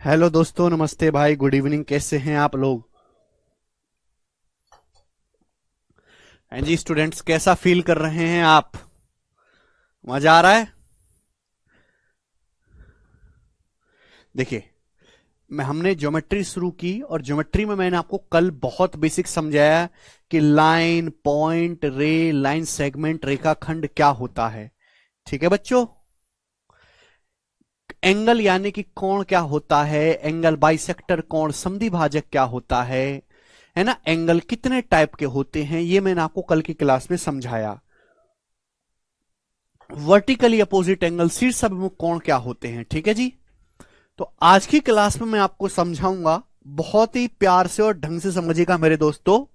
Hello दोस्तों, नमस्ते भाई, गुड इवनिंग। कैसे हैं आप लोग? हाँ जी स्टूडेंट्स, कैसा फील कर रहे हैं आप? मजा आ रहा है? देखिए, मैं हमने ज्योमेट्री शुरू की और ज्योमेट्री में मैंने आपको कल बहुत बेसिक समझाया कि लाइन, पॉइंट, रे, लाइन सेगमेंट, रेखाखंड क्या होता है। ठीक है बच्चों? एंगल यानी कि कोण क्या होता है, एंगल बाइसेक्टर कोण, समद्वि भाजक क्या होता है ना? एंगल कितने टाइप के होते हैं ये मैंने आपको कल की क्लास में समझाया। वर्टिकली अपोजिट एंगल, शीर्ष अभिमुख कोण क्या होते हैं। ठीक है जी? तो आज की क्लास में मैं आपको समझाऊंगा, बहुत ही प्यार से और ढंग से समझिएगा मेरे दोस्तों,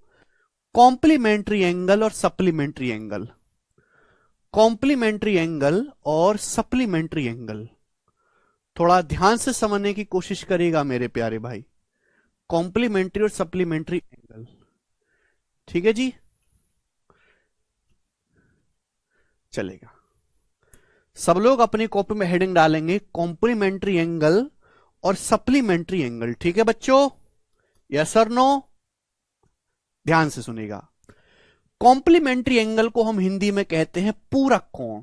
कॉम्प्लीमेंट्री एंगल और सप्लीमेंट्री एंगल। कॉम्प्लीमेंट्री एंगल और सप्लीमेंट्री एंगल थोड़ा ध्यान से समझने की कोशिश करिएगा मेरे प्यारे भाई। कॉम्प्लीमेंट्री और सप्लीमेंट्री एंगल, ठीक है जी? चलेगा। सब लोग अपनी कॉपी में हेडिंग डालेंगे कॉम्प्लीमेंट्री एंगल और सप्लीमेंट्री एंगल। ठीक है बच्चों? यस और नो? ध्यान से सुनिएगा। कॉम्प्लीमेंट्री एंगल को हम हिंदी में कहते हैं पूरक कोण।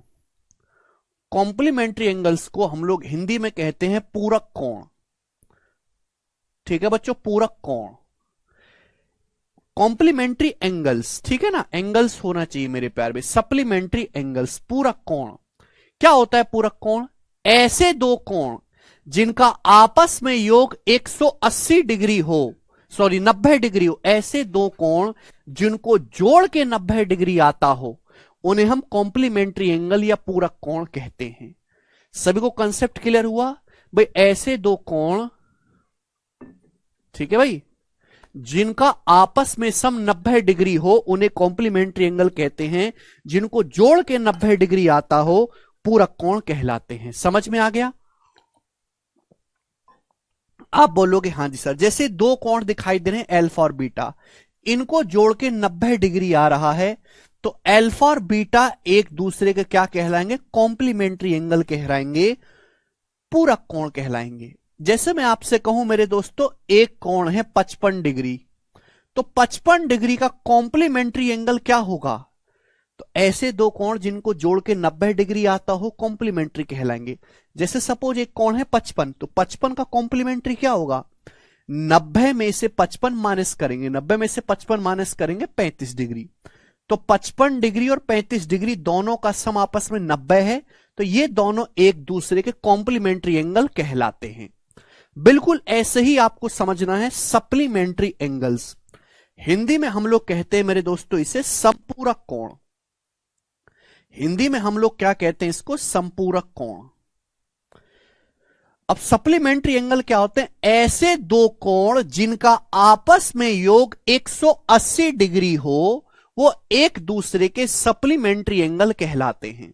कॉम्प्लीमेंट्री एंगल्स को हम लोग हिंदी में कहते हैं पूरक कोण। ठीक है बच्चों? पूरक कोण। कॉम्प्लीमेंट्री एंगल्स, ठीक है ना? एंगल्स होना चाहिए मेरे प्यार में। सप्लीमेंट्री एंगल्स, पूरक कोण। क्या होता है पूरक कोण? ऐसे दो कोण जिनका आपस में योग 180 डिग्री हो, सॉरी 90 डिग्री हो, ऐसे दो कोण जिनको जोड़ के 90 डिग्री आता हो, उन्हें हम कॉम्प्लीमेंट्री एंगल या पूरक कोण कहते हैं। सभी को कंसेप्ट क्लियर हुआ भाई? ऐसे दो कोण, ठीक है भाई, जिनका आपस में सम 90 डिग्री हो उन्हें कॉम्प्लीमेंट्री एंगल कहते हैं। जिनको जोड़ के 90 डिग्री आता हो पूरक कोण कहलाते हैं। समझ में आ गया? आप बोलोगे हाँ जी सर, जैसे दो कोण दिखाई दे रहे हैं अल्फा और बीटा, इनको जोड़ के 90 डिग्री आ रहा है, तो अल्फा और बीटा एक दूसरे के क्या कहलाएंगे? कॉम्प्लीमेंट्री एंगल कहलाएंगे, पूरक कोण कहलाएंगे। जैसे मैं आपसे कहूं मेरे दोस्तों, एक कोण है 55 डिग्री, तो 55 डिग्री का कॉम्प्लीमेंट्री एंगल क्या होगा? तो ऐसे दो कोण जिनको जोड़ के 90 डिग्री आता हो कॉम्प्लीमेंट्री कहलाएंगे। जैसे सपोज एक कोण है 55, तो 55 का कॉम्प्लीमेंट्री क्या होगा? 90 में से 55 माइनस करेंगे, 90 में से 55 माइनस करेंगे 35 डिग्री। तो 55 डिग्री और 35 डिग्री दोनों का सम आपस में 90 है, तो ये दोनों एक दूसरे के कॉम्प्लीमेंट्री एंगल कहलाते हैं। बिल्कुल ऐसे ही आपको समझना है सप्लीमेंट्री एंगल्स। हिंदी में हम लोग कहते हैं मेरे दोस्तों इसे संपूरक कोण। हिंदी में हम लोग क्या कहते हैं इसको? संपूरक कोण। अब सप्लीमेंट्री एंगल क्या होते हैं? ऐसे दो कोण जिनका आपस में योग 180 डिग्री हो, वो एक दूसरे के सप्लीमेंट्री एंगल कहलाते हैं।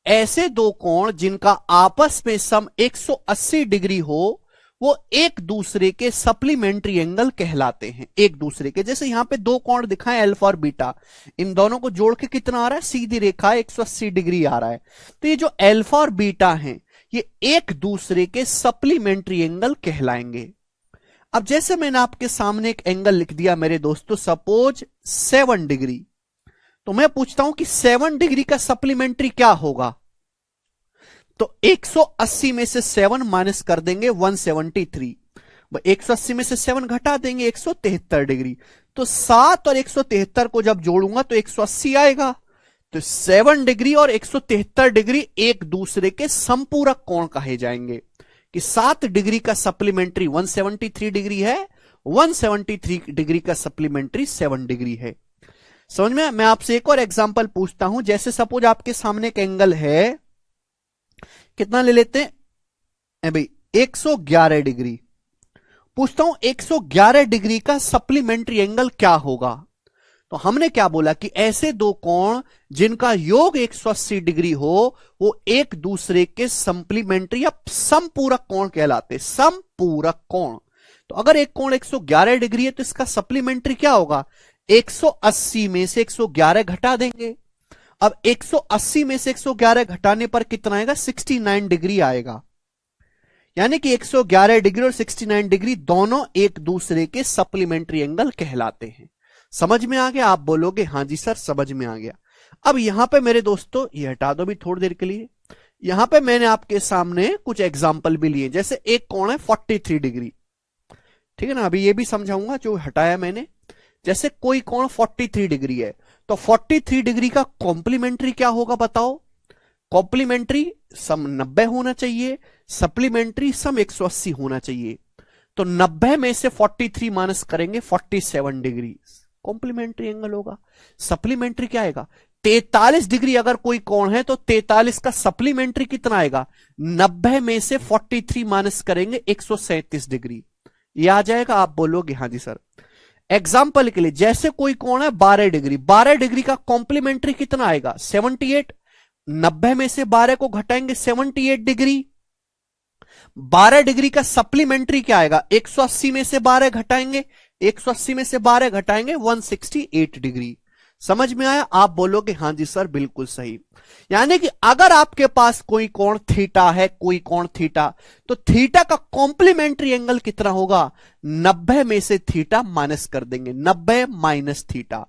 ऐसे दो कोण जिनका आपस में सम 180 डिग्री हो, वो एक दूसरे के सप्लीमेंट्री एंगल कहलाते हैं। एक दूसरे के, जैसे यहां पे दो कोण दिखाएं अल्फा और बीटा, इन दोनों को जोड़ के कितना आ रहा है? सीधी रेखा 180 डिग्री आ रहा है। तो ये जो अल्फा और बीटा हैं, ये एक दूसरे के सप्लीमेंट्री एंगल कहलाएंगे। अब जैसे मैंने आपके सामने एक एंगल लिख दिया मेरे दोस्तों, सपोज 7 डिग्री, तो मैं पूछता हूं कि 7 डिग्री का सप्लीमेंट्री क्या होगा? तो 180 में से 7 माइनस कर देंगे 173, 180 में से 7 घटा देंगे 173 डिग्री। तो 7 और 173 को जब जोड़ूंगा तो 180 आएगा। तो 7 डिग्री और 173 डिग्री एक दूसरे के संपूरक कोण कहे जाएंगे। कि 7 डिग्री का सप्लीमेंट्री 173 डिग्री है, 173 डिग्री का सप्लीमेंट्री 7 डिग्री है। समझ में? मैं आपसे एक और एग्जांपल पूछता हूं। जैसे सपोज आपके सामने एक एंगल है, कितना ले लेते हैं भाई? 111 डिग्री। पूछता हूं 111 डिग्री का सप्लीमेंट्री एंगल क्या होगा? तो हमने क्या बोला कि ऐसे दो कोण जिनका योग 180 डिग्री हो, वो एक दूसरे के सप्लीमेंट्री या समपूरक कोण कहलाते। समपूरक कोण। तो अगर एक कोण 111 डिग्री है तो इसका सप्लीमेंट्री क्या होगा? 180 में से 111 घटा देंगे। अब 180 में से 111 घटाने पर कितना आएगा? 69 डिग्री आएगा। यानी कि 111 डिग्री और 69 डिग्री दोनों एक दूसरे के सप्लीमेंट्री एंगल कहलाते हैं। समझ में आ गया? आप बोलोगे हां जी सर समझ में आ गया। अब यहां पे मेरे दोस्तों ये हटा दो भी थोड़ी देर के लिए। यहां पे मैंने आपके सामने कुछ एग्जाम्पल भी लिए, जैसे एक कोण है 43 डिग्री, ठीक है ना, अभी ये भी समझाऊंगा जो हटाया मैंने। जैसे कोई कोण 43 डिग्री है, तो 43 डिग्री का कॉम्प्लीमेंट्री क्या होगा बताओ? कॉम्प्लीमेंट्री सम 90 होना चाहिए, सप्लीमेंट्री सम 180 होना चाहिए। तो 90 में से 43 माइनस करेंगे 47 डिग्री, कॉम्प्लीमेंट्री एंगल होगा। सप्लीमेंट्री क्या आएगा? 43 डिग्री अगर कोई कोण है तो 43 का सप्लीमेंट्री कितना आएगा? 90 में से 43 माइनस करेंगे 137 डिग्री, ये आ जाएगा। आप बोलोगे हाँ जी सर। एग्जाम्पल के लिए जैसे कोई कोण है 12 डिग्री, 12 डिग्री का कॉम्प्लीमेंट्री कितना आएगा? 78। 90 में से 12 को घटाएंगे 78 डिग्री। 12 डिग्री का सप्लीमेंट्री क्या आएगा? 180 में से 12 घटाएंगे, 180 में से 12 घटाएंगे 168 डिग्री। समझ में आया? आप बोलोगे हां जी सर बिल्कुल सही। यानी कि अगर आपके पास कोई कोण थीटा है, कोई कोण थीटा, तो थीटा का कॉम्प्लीमेंट्री एंगल कितना होगा? 90 में से थीटा माइनस कर देंगे, 90 माइनस थीटा।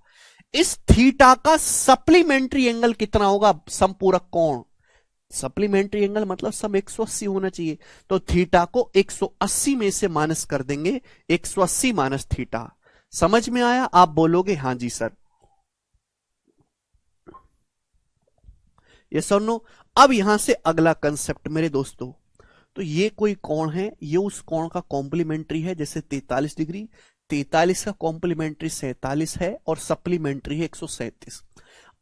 इस थीटा का सप्लीमेंट्री एंगल कितना होगा? समपूरक कोण, सप्लीमेंट्री एंगल मतलब सम 180 होना चाहिए, तो थीटा को 180 में से माइनस कर देंगे, 180 माइनस थीटा। समझ में आया? आप बोलोगे हां जी सर। यस और नो। अब यहां से अगला कंसेप्ट मेरे दोस्तों, तो ये कोई कोण है, ये उस कोण का कॉम्प्लीमेंट्री है, जैसे 43 डिग्री, 43 का कॉम्प्लीमेंट्री 47 है और सप्लीमेंट्री है 137।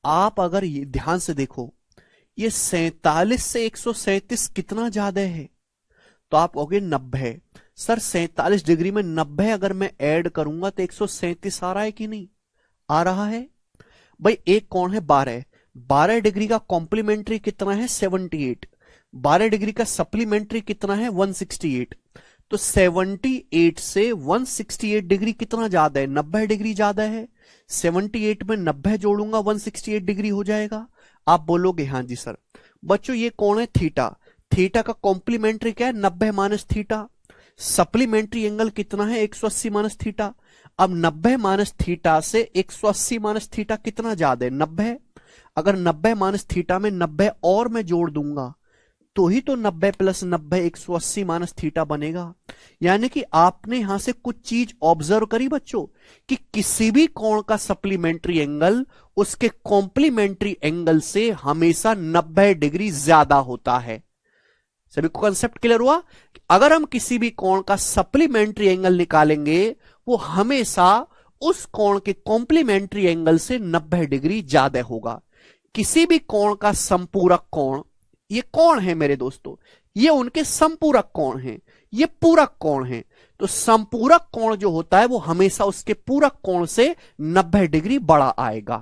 आप अगर ये ध्यान से देखो, ये 47 से 137 कितना ज्यादा है? तो आप कहोगे 90। सर 47 डिग्री में 90 अगर मैं ऐड करूंगा तो 137 आ रहा है कि नहीं? आ रहा है। भाई एक कोण है 12, 12 डिग्री का कॉम्प्लीमेंट्री कितना है? 78। 12 डिग्री का सप्लीमेंट्री कितना है? 168। तो 78 से 168 डिग्री कितना ज्यादा है? 90 डिग्री ज्यादा है। 78 में 90 जोड़ूंगा 168 डिग्री हो जाएगा। आप बोलोगे हां जी सर। बच्चों ये कोण है थीटा, थीटा का कॉम्प्लीमेंट्री क्या है? 90 माइनस थीटा। सप्लीमेंट्री एंगल कितना है? 180 माइनस थीटा। अब 90 माइनस थीटा से 180 माइनस थीटा कितना ज्यादा है? 90। अगर 90 माइनस थीटा में 90 और मैं जोड़ दूंगा तो ही तो 90 प्लस 90 180 माइनस थीटा बनेगा। यानी कि आपने यहां से कुछ चीज ऑब्जर्व करी बच्चों, कि किसी भी कोण का सप्लीमेंट्री एंगल उसके कॉम्प्लीमेंट्री एंगल से हमेशा 90 डिग्री ज्यादा होता है। सभी को कंसेप्ट क्लियर हुआ? अगर हम किसी भी कोण का सप्लीमेंट्री एंगल निकालेंगे वो हमेशा उस कोण के कॉम्प्लीमेंट्री एंगल से 90 डिग्री ज्यादा होगा। किसी भी कोण का संपूरक कोण, ये कोण है मेरे दोस्तों, ये उनके संपूरक कोण हैं, ये पूरक कोण है। तो संपूरक कोण जो होता है वो हमेशा उसके पूरक कोण से 90 डिग्री बड़ा आएगा।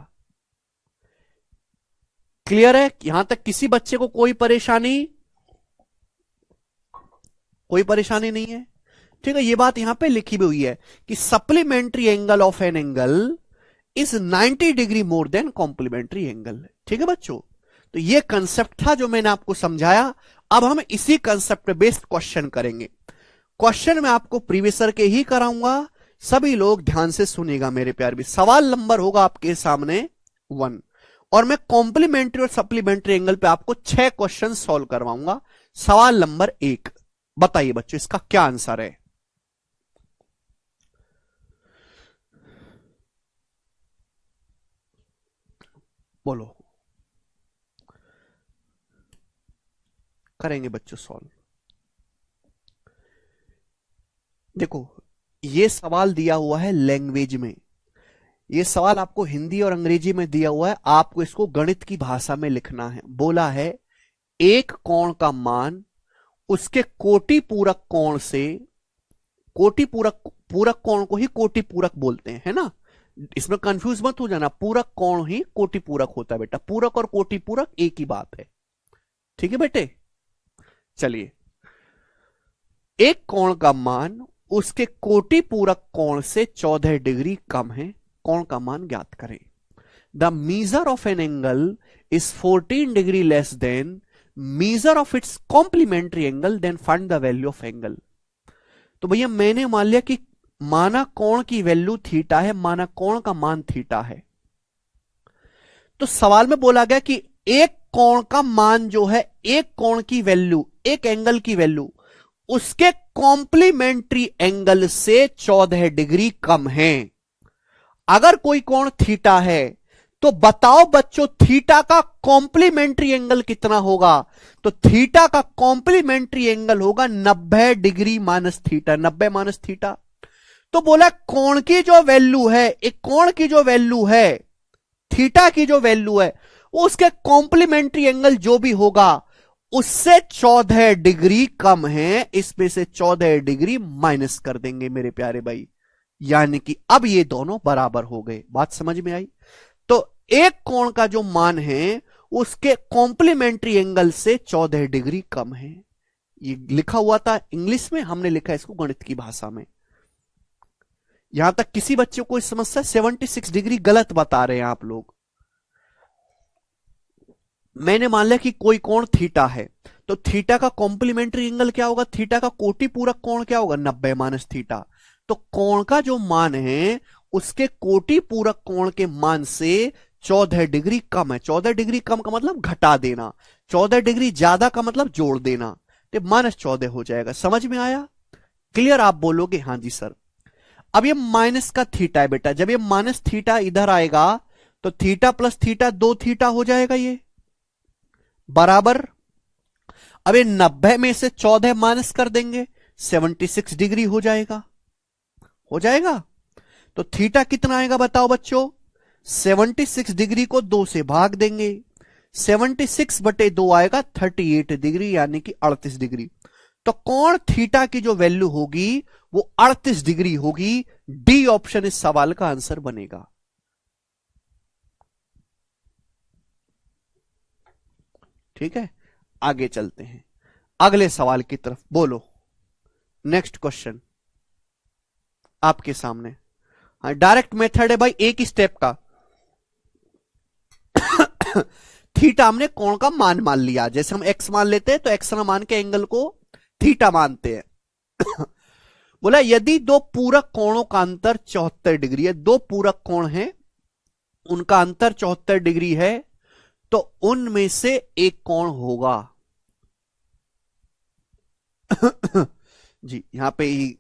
क्लियर है? यहां तक किसी बच्चे को कोई परेशानी? कोई परेशानी नहीं है? ठीक है, ये बात यहां पे लिखी भी हुई है कि supplementary angle of an angle is 90 degree more than complementary angle. ठीक है बच्चों, तो ये कंसेप्ट था जो मैंने आपको समझाया। अब हम इसी कंसेप्ट पे बेस्ड क्वेश्चन करेंगे। क्वेश्चन मैं आपको प्रीवियसर के ही कराऊंगा, सभी लोग ध्यान से सुनेगा मेरे प्यार भी। सवाल नंबर होगा आपके सामने 1, और मैं कॉम्प्लीमेंट्री और सप्लीमेंट्री एंगल पे आपको 6 क्वेश्चन सॉल्व करवाऊंगा। सवाल नंबर 1, बताइए बच्चों इसका क्या आंसर है? बोलो। करेंगे बच्चों सॉल्व। देखो ये सवाल दिया हुआ है लैंग्वेज में, ये सवाल आपको हिंदी और अंग्रेजी में दिया हुआ है, आपको इसको गणित की भाषा में लिखना है। बोला है एक कोण का मान उसके कोटि पूरक कोण से, कोटि पूरक, पूरक कोण को ही कोटि पूरक बोलते हैं, है ना, इसमें कंफ्यूज मत हो जाना, पूरक कोण ही कोटि पूरक होता है बेटा, पूरक और कोटि पूरक एक ही बात है। ठीक है बेटे, चलिए एक कोण का मान उसके कोटि पूरक कोण से 14 डिग्री कम है, कोण का मान ज्ञात करें। The measure of an angle is 14 degree less than measure of its complementary angle then find the value of angle। तो भैया मैंने मान लिया कि माना कोण की वैल्यू थीटा है, माना कोण का मान थीटा है, तो सवाल में बोला गया कि एक कोण का मान जो है, एक कोण की वैल्यू, एक एंगल की वैल्यू उसके कॉम्प्लीमेंट्री एंगल से 14 डिग्री कम है। अगर कोई कोण थीटा है तो बताओ बच्चों थीटा का कॉम्प्लीमेंट्री एंगल कितना होगा? तो थीटा का कॉम्प्लीमेंट्री एंगल होगा 90 degree minus theta, 90 minus theta. तो बोला कोण की जो वैल्यू है, एक कोण की जो वैल्यू है, थीटा की जो वैल्यू है, उसके कॉम्प्लीमेंट्री एंगल जो भी होगा उससे 14 डिग्री कम है। इसमें से 14 डिग्री माइनस कर देंगे मेरे प्यारे भाई, यानी कि अब ये दोनों बराबर हो गए। बात समझ में आई? तो एक कोण का जो मान है उसके कॉम्प्लीमेंट्री एंगल से 14 डिग्री कम है। ये लिखा हुआ था इंग्लिश में, हमने लिखा इसको गणित की भाषा में। यहां तक किसी बच्चे को इस समस्या 76 डिग्री गलत बता रहे हैं आप लोग। मैंने मान लिया कि कोई कोण थीटा है, तो थीटा का कॉम्प्लीमेंट्री एंगल क्या होगा? थीटा का कोटि पूरक कोण क्या होगा? 90 माइनस थीटा। तो कोण का जो मान है उसके कोटि पूरक कोण के मान से 14 डिग्री कम है। 14 डिग्री कम का मतलब घटा देना, 14 डिग्री ज्यादा का मतलब जोड़ देना, तो -14 हो जाएगा। समझ में आया? क्लियर? आप बोलोगे हां जी सर। अब ये माइनस का थीटा है बेटा, जब ये माइनस थीटा इधर आएगा तो थीटा प्लस थीटा 2 थीटा हो जाएगा, ये बराबर। अब ये 90 में से 14 माइनस कर देंगे, 76 डिग्री हो जाएगा, हो जाएगा। तो थीटा कितना आएगा बताओ बच्चों? 76 डिग्री को 2 से भाग देंगे, 76 बटे 2 आएगा 38 डिग्री, यानी कि 38 डिग्री। तो कोण थीटा की जो वैल्यू होगी वो 38 डिग्री होगी। डी ऑप्शन इस सवाल का आंसर बनेगा। ठीक है, आगे चलते हैं अगले सवाल की तरफ। बोलो, नेक्स्ट क्वेश्चन आपके सामने। हाँ, डायरेक्ट मेथड है भाई, एक ही स्टेप का। थीटा हमने कोण का मान लिया, जैसे हम एक्स मान लेते हैं तो एक्स मान के एंगल को थीटा मानते हैं। बोला यदि दो पूरक कोणों का अंतर 74 डिग्री है, दो पूरक कोण हैं उनका अंतर 74 डिग्री है, तो उनमें से एक कोण होगा। जी यहां पे ही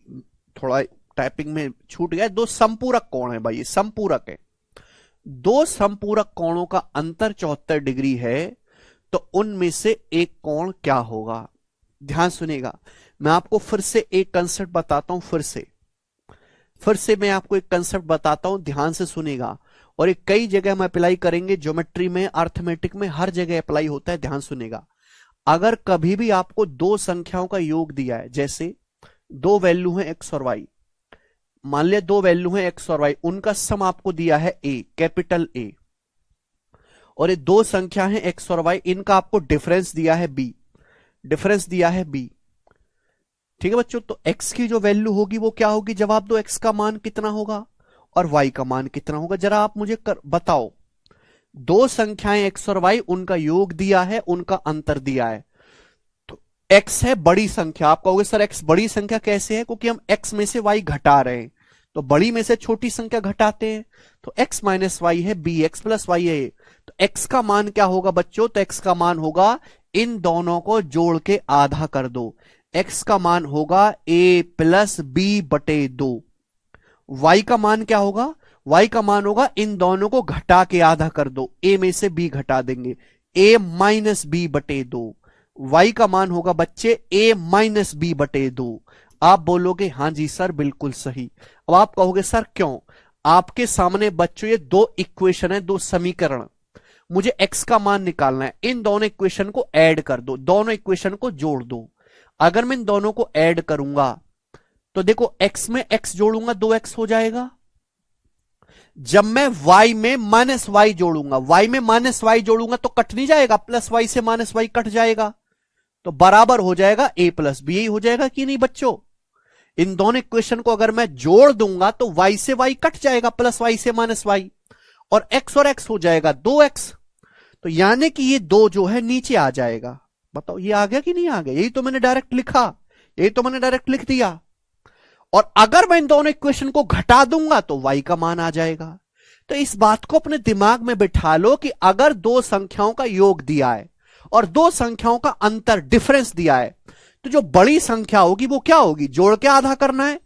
थोड़ा टाइपिंग में छूट गया। दो संपूरक कोण है भाई, ये संपूरक है। दो संपूरक कोणों का अंतर 74 डिग्री है, तो उनमें से एक कोण क्या होगा? ध्यान सुनिएगा, मैं आपको फिर से एक कंसेप्ट बताता हूं। फिर से मैं आपको एक कंसेप्ट बताता हूं, ध्यान से सुनिएगा। और ये कई जगह हम अप्लाई करेंगे, ज्योमेट्री में, अर्थमेटिक में, हर जगह अप्लाई होता है। ध्यान सुनिएगा, अगर कभी भी आपको दो संख्याओं का योग दिया है, जैसे दो वैल्यू है एक्स और वाई, मान लिया दो वैल्यू है एक्स और वाई, उनका सम आपको दिया है ए, कैपिटल ए, और ये दो संख्या है एक्स और वाई, इनका आपको डिफरेंस दिया है बी, डिफरेंस दिया है बी। ठीक है बच्चों, तो x की जो वैल्यू होगी वो क्या होगी? जवाब दो, x का मान कितना होगा और y का मान कितना होगा? जरा आप मुझे बताओ। दो संख्याएं x और y, उनका योग दिया है, उनका अंतर दिया है। तो x है बड़ी संख्या। आप कहोगे सर x बड़ी संख्या कैसे है? क्योंकि हम x में से y घटा रहे हैं, तो बड़ी में से छोटी संख्या घटाते हैं। तो x माइनस वाई है b, x प्लस वाई है। तो x का मान क्या होगा बच्चों? तो x का मान होगा, इन दोनों को जोड़ के आधा कर दो, x का मान होगा a प्लस बी बटे 2। y का मान क्या होगा? y का मान होगा, इन दोनों को घटा के आधा कर दो, a में से b घटा देंगे, a माइनस बी बटे 2। y का मान होगा बच्चे a माइनस बी बटे 2। आप बोलोगे हां जी सर बिल्कुल सही। अब आप कहोगे सर क्यों? आपके सामने बच्चों ये दो इक्वेशन है, दो समीकरण, मुझे x का मान निकालना है। इन दोनों इक्वेशन को ऐड कर दो, दोनों इक्वेशन को जोड़ दो। अगर मैं इन दोनों को ऐड करूंगा तो देखो x में x जोड़ूंगा 2x हो जाएगा। जब मैं y में माइनस वाई जोड़ूंगा, y में माइनस वाई जोड़ूंगा तो कट नहीं जाएगा, प्लस वाई से माइनस वाई कट जाएगा, तो बराबर हो जाएगा a प्लस बी। यही हो जाएगा कि नहीं बच्चों? इन दोनों इक्वेशन को अगर मैं जोड़ दूंगा तो y से y कट जाएगा, प्लस वाई से माइनस वाई, और x हो जाएगा 2x। तो यानी कि ये दो जो है नीचे आ जाएगा। बताओ ये आ गया कि नहीं आ गया? यही तो मैंने डायरेक्ट लिखा, यही तो मैंने डायरेक्ट लिख दिया। और अगर मैं इन दोनों इक्वेशन को घटा दूंगा तो y का मान आ जाएगा। तो इस बात को अपने दिमाग में बिठा लो कि अगर दो संख्याओं का योग दिया है और दो संख्याओं का अंतर डिफरेंस दिया है, तो जो बड़ी संख्या होगी वो क्या होगी? जोड़ के आधा करना है,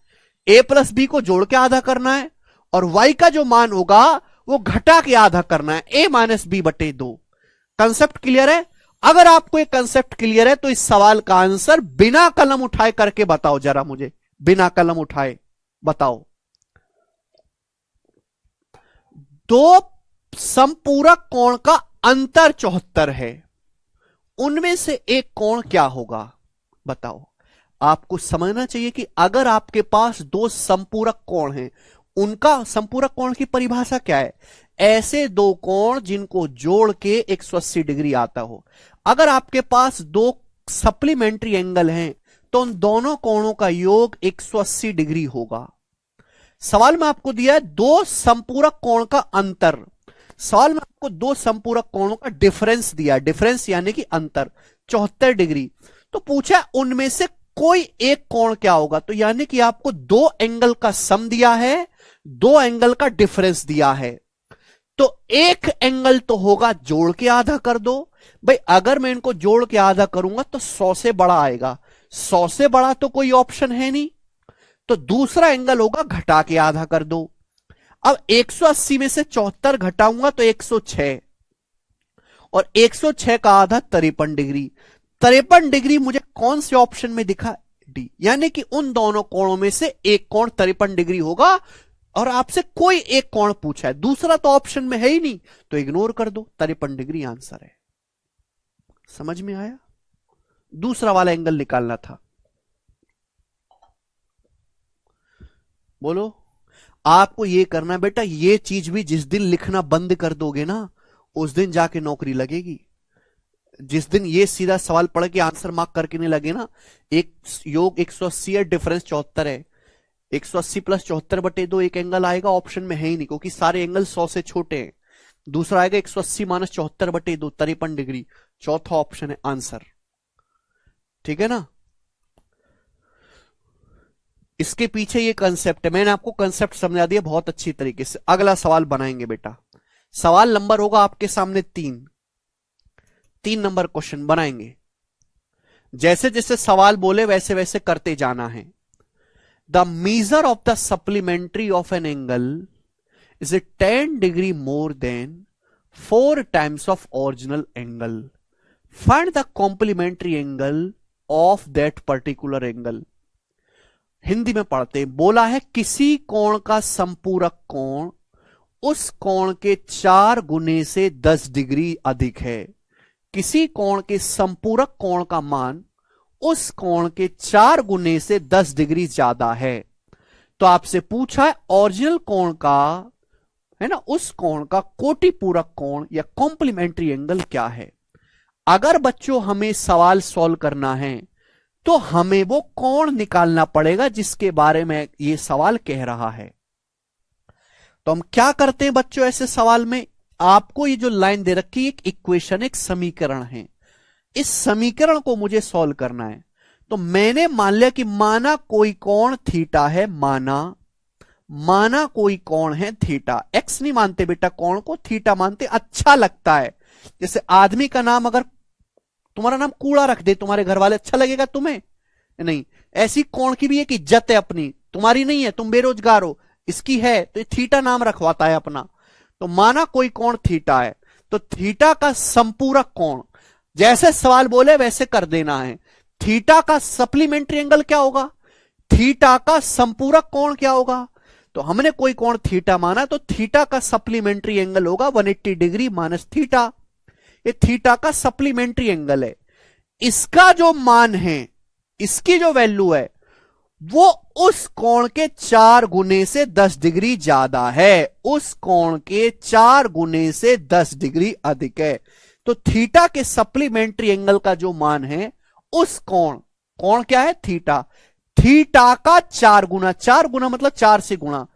a प्लस बी को जोड़ के आधा करना है, और y का जो मान होगा वो घटा के आधा करना है, a माइनस बी बटे 2। कंसेप्ट क्लियर है? अगर आपको एक कंसेप्ट क्लियर है तो इस सवाल का आंसर बिना कलम उठाए करके बताओ जरा मुझे, बिना कलम उठाए बताओ। दो समपूरक कोण का अंतर 74 है, उनमें से एक कोण क्या होगा? बताओ। आपको समझना चाहिए कि अगर आपके पास दो समपूरक कोण हैं, उनका समपूरक कोण की परिभाषा क्या है? ऐसे दो कोण जिनको जोड़ के 180 डिग्री आता हो। अगर आपके पास दो सप्लीमेंट्री एंगल हैं तो उन दोनों कोणों का योग 180 डिग्री होगा। सवाल में आपको दिया है दो संपूरक कोण का अंतर, सवाल में आपको दो संपूरक कोणों का डिफरेंस दिया, डिफरेंस यानी कि अंतर 74 डिग्री। तो पूछा उनमें से कोई एक कोण क्या होगा? तो यानी कि आपको दो एंगल का सम दिया है, दो एंगल का डिफरेंस दिया है, तो एक एंगल तो होगा जोड़ के आधा कर दो। भाई अगर मैं इनको जोड़ के आधा करूंगा तो 100 से बड़ा आएगा, 100 से बड़ा तो कोई ऑप्शन है नहीं, तो दूसरा एंगल होगा घटा के आधा कर दो। अब 180 में से 74 घटाऊंगा तो 106, और 106 का आधा 53 डिग्री। 53 डिग्री मुझे कौन से ऑप्शन में दिखा? डी, यानी कि उन दोनों कोणों में से एक कोण 53 डिग्री होगा। और आपसे कोई एक कोण पूछा है, दूसरा तो ऑप्शन में है ही नहीं, तो इग्नोर कर दो, 53 डिग्री आंसर है। समझ में आया? दूसरा वाला एंगल निकालना था। बोलो। आपको ये करना है बेटा, ये चीज भी जिस दिन लिखना बंद कर दोगे ना, उस दिन जाके नौकरी लगेगी। जिस दिन ये सीधा सवाल पढ़ के आंसर मार्क करके नहीं लगे ना, एक योग 180 है, डिफरेंस 74 है, 180 प्लस 74 बटे 2 एक एंगल आएगा, ऑप्शन में है ही नहीं क्योंकि सारे एंगल 100 से छोटे हैं। दूसरा आएगा 180 माइनस 74 बटे 2 53 डिग्री, चौथा ऑप्शन है आंसर। ठीक है ना? इसके पीछे ये कंसेप्ट है, मैंने आपको कंसेप्ट समझा दिया बहुत अच्छी तरीके से। अगला सवाल बनाएंगे बेटा, सवाल नंबर होगा आपके सामने 3 नंबर क्वेश्चन बनाएंगे। जैसे जैसे सवाल बोले वैसे वैसे करते जाना है। The measure of the supplementary of an angle is 10 degree more than 4 times of original angle, find the complementary angle of that particular angle. Hindi में पढ़ते हैं, बोला है किसी कोण का संपूरक कोण उस कोण के 4 गुने से 10 डिग्री अधिक है। किसी कोण के संपूरक कोण का मान उस कोण के 4 गुने से 10 डिग्री ज्यादा है। तो आपसे पूछा है ओरिजिनल कोण का, है ना, उस कोण का कोटि पूरक कोण या कॉम्प्लीमेंट्री एंगल क्या है। अगर बच्चों हमें सवाल सॉल्व करना है तो हमें वो कोण निकालना पड़ेगा जिसके बारे में ये सवाल कह रहा है। तो हम क्या करते हैं बच्चों ऐसे सवाल में, आपको ये जो लाइन दे रखी है एक इक्वेशन, एक समीकरण है, इस समीकरण को मुझे सॉल्व करना है। तो मैंने मान लिया कि माना कोई कोण थीटा है, माना कोई कोण है थीटा। एक्स नहीं मानते बेटा, कोण को थीटा मानते, अच्छा लगता है। जैसे आदमी का नाम अगर तुम्हारा नाम कूड़ा रख दे तुम्हारे घर वाले, अच्छा लगेगा तुम्हें? नहीं। ऐसी कोण की भी एक इज्जत है अपनी, तुम्हारी नहीं है, तुम बेरोजगार हो, इसकी है, तो ये थीटा नाम रखवाता है अपना। तो माना कोई कोण थीटा है, तो थीटा का संपूरक कोण, जैसे सवाल बोले वैसे कर देना है। थीटा का सप्लीमेंट्री एंगल क्या होगा, थीटा का संपूरक कोण क्या होगा। तो हमने कोई कोण थीटा माना, तो थीटा का सप्लीमेंट्री एंगल होगा 180 डिग्री माइनस थीटा। ये थीटा का सप्लीमेंट्री एंगल है। इसका जो मान है, इसकी जो वैल्यू है, वो उस कोण के 4 गुने से 10 डिग्री ज्यादा है, उस कोण के 4 गुने से 10 डिग्री अधिक है। तो थीटा के सप्लीमेंट्री एंगल का जो मान है, उस कोण क्या है थीटा, थीटा का 4 गुना मतलब 4 से गुणा,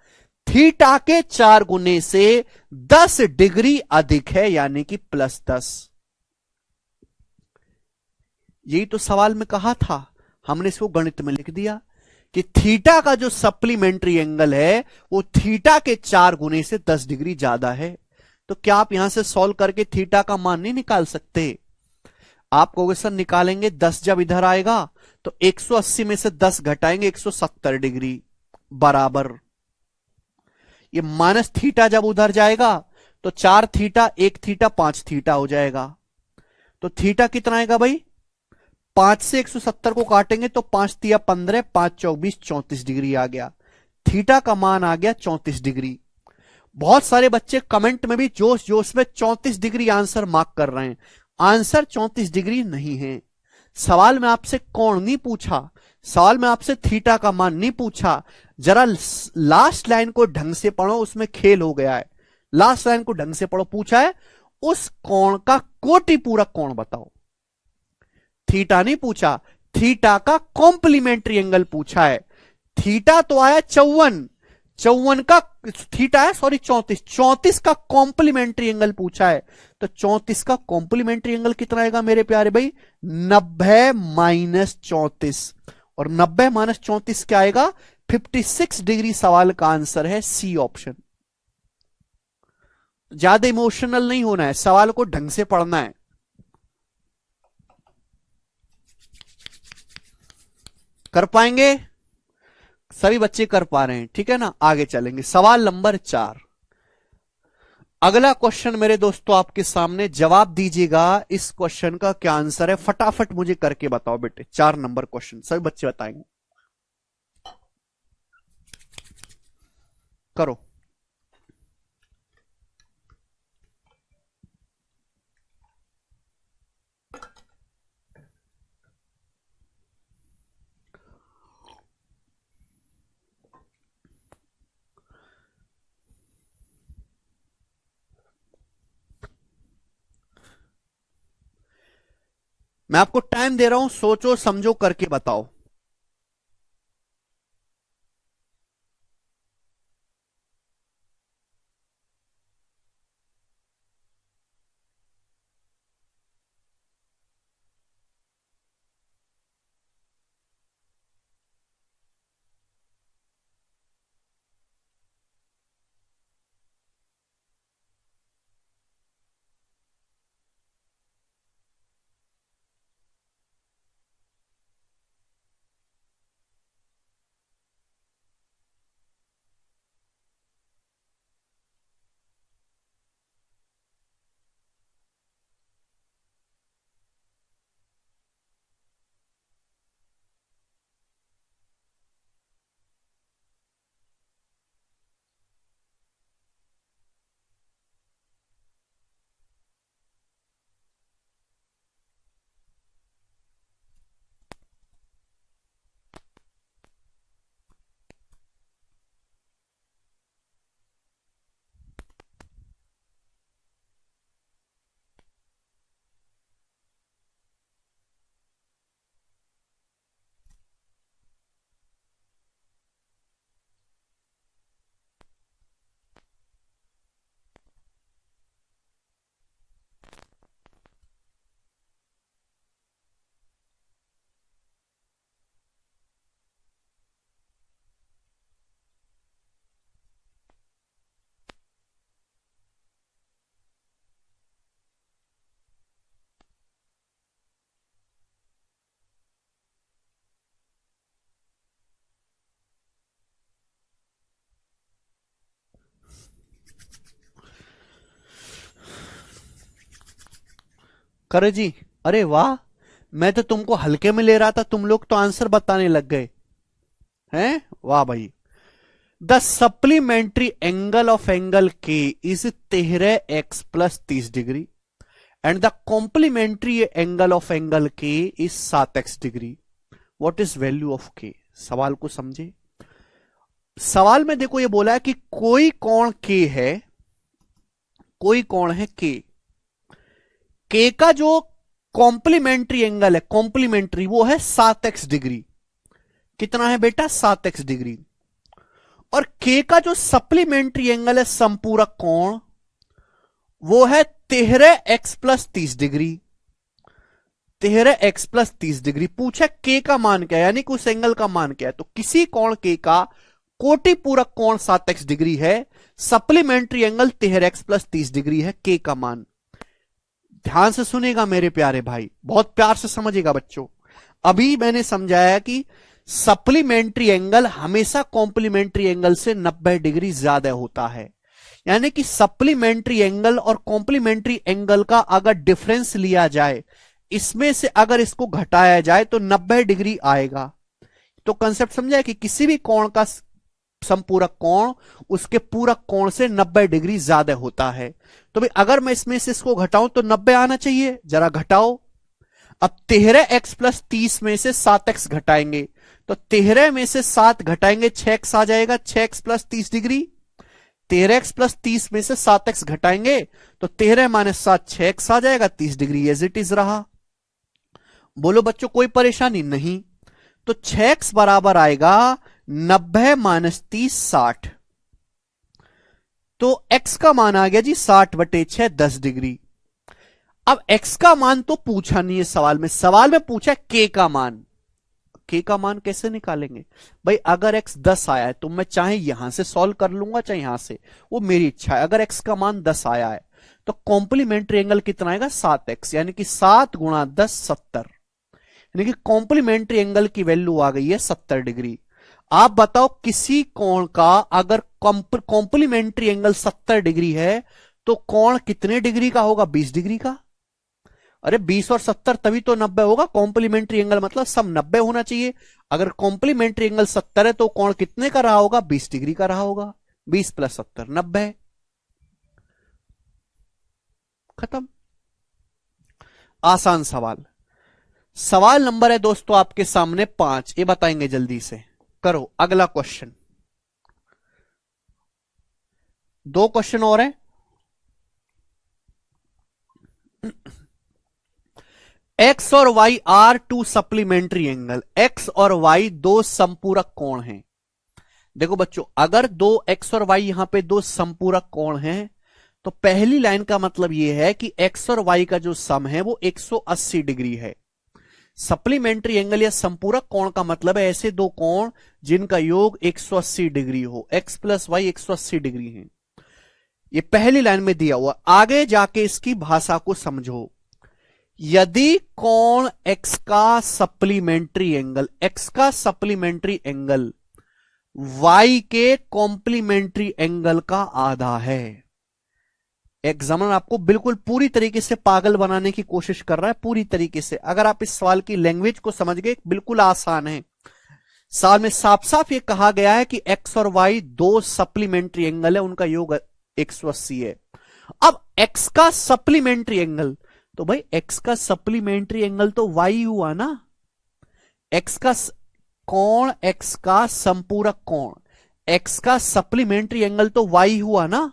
थीटा के 4 गुने से 10 डिग्री अधिक है, यानी कि +10। यही तो सवाल में कहा था, हमने इसको गणित में लिख दिया कि थीटा का जो सप्लीमेंट्री एंगल है वो थीटा के 4 गुने से 10 डिग्री ज्यादा है। तो क्या आप यहां से सॉल्व करके थीटा का मान नहीं निकाल सकते? आप कहोगे सर निकालेंगे, 10 जब इधर आएगा तो 180 में से 10 घटाएंगे 170 डिग्री बराबर, ये माइनस थीटा जब उधर जाएगा तो 4 थीटा 1 थीटा 5 थीटा हो जाएगा। तो थीटा कितना आएगा भाई? 5 से 170 को काटेंगे तो 5 तिया 15, 5 24 34 डिग्री आ गया। थीटा का मान आ गया 34 डिग्री। बहुत सारे बच्चे कमेंट में भी जोश जोश में 34 डिग्री आंसर मार्क कर रहे हैं। आंसर 34 डिग्री नहीं है। सवाल में आपसे कोण नहीं पूछा, सवाल में आपसे थीटा का मान नहीं पूछा। जरा लास्ट लाइन को ढंग से पढ़ो, उसमें खेल हो गया है। लास्ट लाइन को ढंग से पढ़ो, पूछा है उस कोण का कोटि पूरक कोण बताओ। थीटा नहीं पूछा, थीटा का कॉम्प्लीमेंट्री एंगल पूछा है। थीटा तो आया 54, 54 का थीटा है, सॉरी 34, 34 का कॉम्प्लीमेंट्री एंगल पूछा है। तो 34 का कॉम्प्लीमेंट्री एंगल कितना आएगा मेरे प्यारे भाई? 90 माइनस 34, और 90 माइनस 34 क्या आएगा? 56 डिग्री। सवाल का आंसर है सी ऑप्शन। ज्यादा इमोशनल नहीं होना है, सवाल को ढंग से पढ़ना है। कर पाएंगे? सभी बच्चे कर पा रहे हैं, ठीक है ना? आगे चलेंगे। सवाल नंबर 4, अगला क्वेश्चन मेरे दोस्तों आपके सामने, जवाब दीजिएगा इस क्वेश्चन का क्या आंसर है, फटाफट मुझे करके बताओ बेटे। 4 नंबर क्वेश्चन सभी बच्चे बताएंगे, करो। मैं आपको टाइम दे रहा हूं, सोचो समझो करके बताओ। करे जी, अरे वाह, मैं तो तुमको हल्के में ले रहा था, तुम लोग तो आंसर बताने लग गए हैं। वाह भाई। The supplementary angle of angle K is 13x plus 30 degree and the complementary angle of angle K is 7x degree. What is value of K? सवाल को समझे। सवाल में देखो ये बोला है कि कोई कोण के है, कोई कोण है के का जो कॉम्प्लीमेंट्री एंगल है, कॉम्प्लीमेंट्री वो है 7x डिग्री। कितना है बेटा? 7x degree. और के का जो सप्लीमेंट्री एंगल है, संपूरक कोण, वो है 13x plus 30 degree. 13x+30 degree. पूछा के का मान क्या है, यानी कि उस एंगल का मान क्या है। तो किसी कोण के का कोटि पूरक कोण 7x डिग्री है, सप्लीमेंट्री एंगल 13x+30 डिग्री है, के का मान। ध्यान से सुनेगा मेरे प्यारे भाई, बहुत प्यार से समझेगा बच्चों। अभी मैंने समझाया कि सप्लीमेंट्री एंगल हमेशा कॉम्प्लीमेंट्री एंगल से 90 डिग्री ज्यादा होता है। यानी कि सप्लीमेंट्री एंगल और कॉम्प्लीमेंट्री एंगल का अगर डिफरेंस लिया जाए, इसमें से अगर इसको घटाया जाए तो 90 डिग्री आएगा। तो कंसेप्ट समझा है कि किसी भी कोण का समपूरक कोण उसके पूरक कोण से 90 डिग्री ज्यादा होता है। तो भाई अगर मैं इसमें से इसको घटाऊं तो 90 आना चाहिए, जरा घटाओ। अब 13x+30 में से 7x घटाएंगे, तो 13 में से 7 घटाएंगे 6x आ जाएगा, 6x+30 डिग्री। 13x+30 में से 7x घटाएंगे तो 13 - 7 6x आ जाएगा, 30 डिग्री एज इट इज रहा। बोलो बच्चों कोई परेशानी नहीं। तो 6x बराबर आएगा 90 - 30 60। तो x का मान आ गया जी 60/6 10 डिग्री। अब x का मान तो पूछा नहीं है सवाल में, सवाल में पूछा k का मान। k का मान कैसे निकालेंगे भाई, अगर x 10 आया है तो मैं चाहे यहां से सॉल्व कर लूंगा चाहे यहां से, वो मेरी इच्छा है। अगर x का मान 10 आया है तो कॉम्प्लीमेंट्री एंगल कितना आएगा 7x, यानी कि 7 × 10 70, यानी कि कॉम्प्लीमेंट्री एंगल की वैल्यू आ गई है 70 डिग्री। आप बताओ किसी कोण का अगर कॉम्प्लीमेंट्री एंगल 70 डिग्री है तो कोण कितने डिग्री का होगा, 20 डिग्री का। अरे 20 और 70 तभी तो 90 होगा। कॉम्प्लीमेंट्री एंगल मतलब सब 90 होना चाहिए। अगर कॉम्प्लीमेंट्री एंगल 70 है तो कोण कितने का रहा होगा, 20 डिग्री का रहा होगा। 20 + 70 90। खत्म। आसान सवाल। सवाल नंबर है दोस्तों आपके सामने 5, ये बताएंगे जल्दी से। करो अगला क्वेश्चन। 2 क्वेश्चन और हैं। x और y are 2 supplementary angle. x और y 2 संपूरक कोण हैं। देखो बच्चों, अगर 2 x और y यहां पे 2 संपूरक कोण हैं तो पहली लाइन का मतलब यह है कि x और y का जो सम है वो 180 डिग्री है। सप्लीमेंट्री एंगल या संपूरक कोण का मतलब है ऐसे दो कोण जिनका योग 180 डिग्री हो। x + y 180 डिग्री है। ये पहली लाइन में दिया हुआ। आगे जाके इसकी भाषा को समझो। यदि कोण x का सप्लीमेंट्री एंगल y के कॉम्प्लीमेंट्री एंगल का आधा है। एग्जामिनर आपको बिल्कुल पूरी तरीके से पागल बनाने की कोशिश कर रहा है, पूरी तरीके से। अगर आप इस सवाल की लैंग्वेज को समझ गए, बिल्कुल आसान है। सवाल में साफ साफ ये कहा गया है कि x और y 2 सप्लीमेंट्री एंगल है, उनका योग 180 है। अब x का सप्लीमेंट्री एंगल, तो भाई x का सप्लीमेंट्री एंगल तो y हुआ ना। x का कोण, x का संपूरक कोण, x का सप्लीमेंट्री एंगल तो y हुआ ना।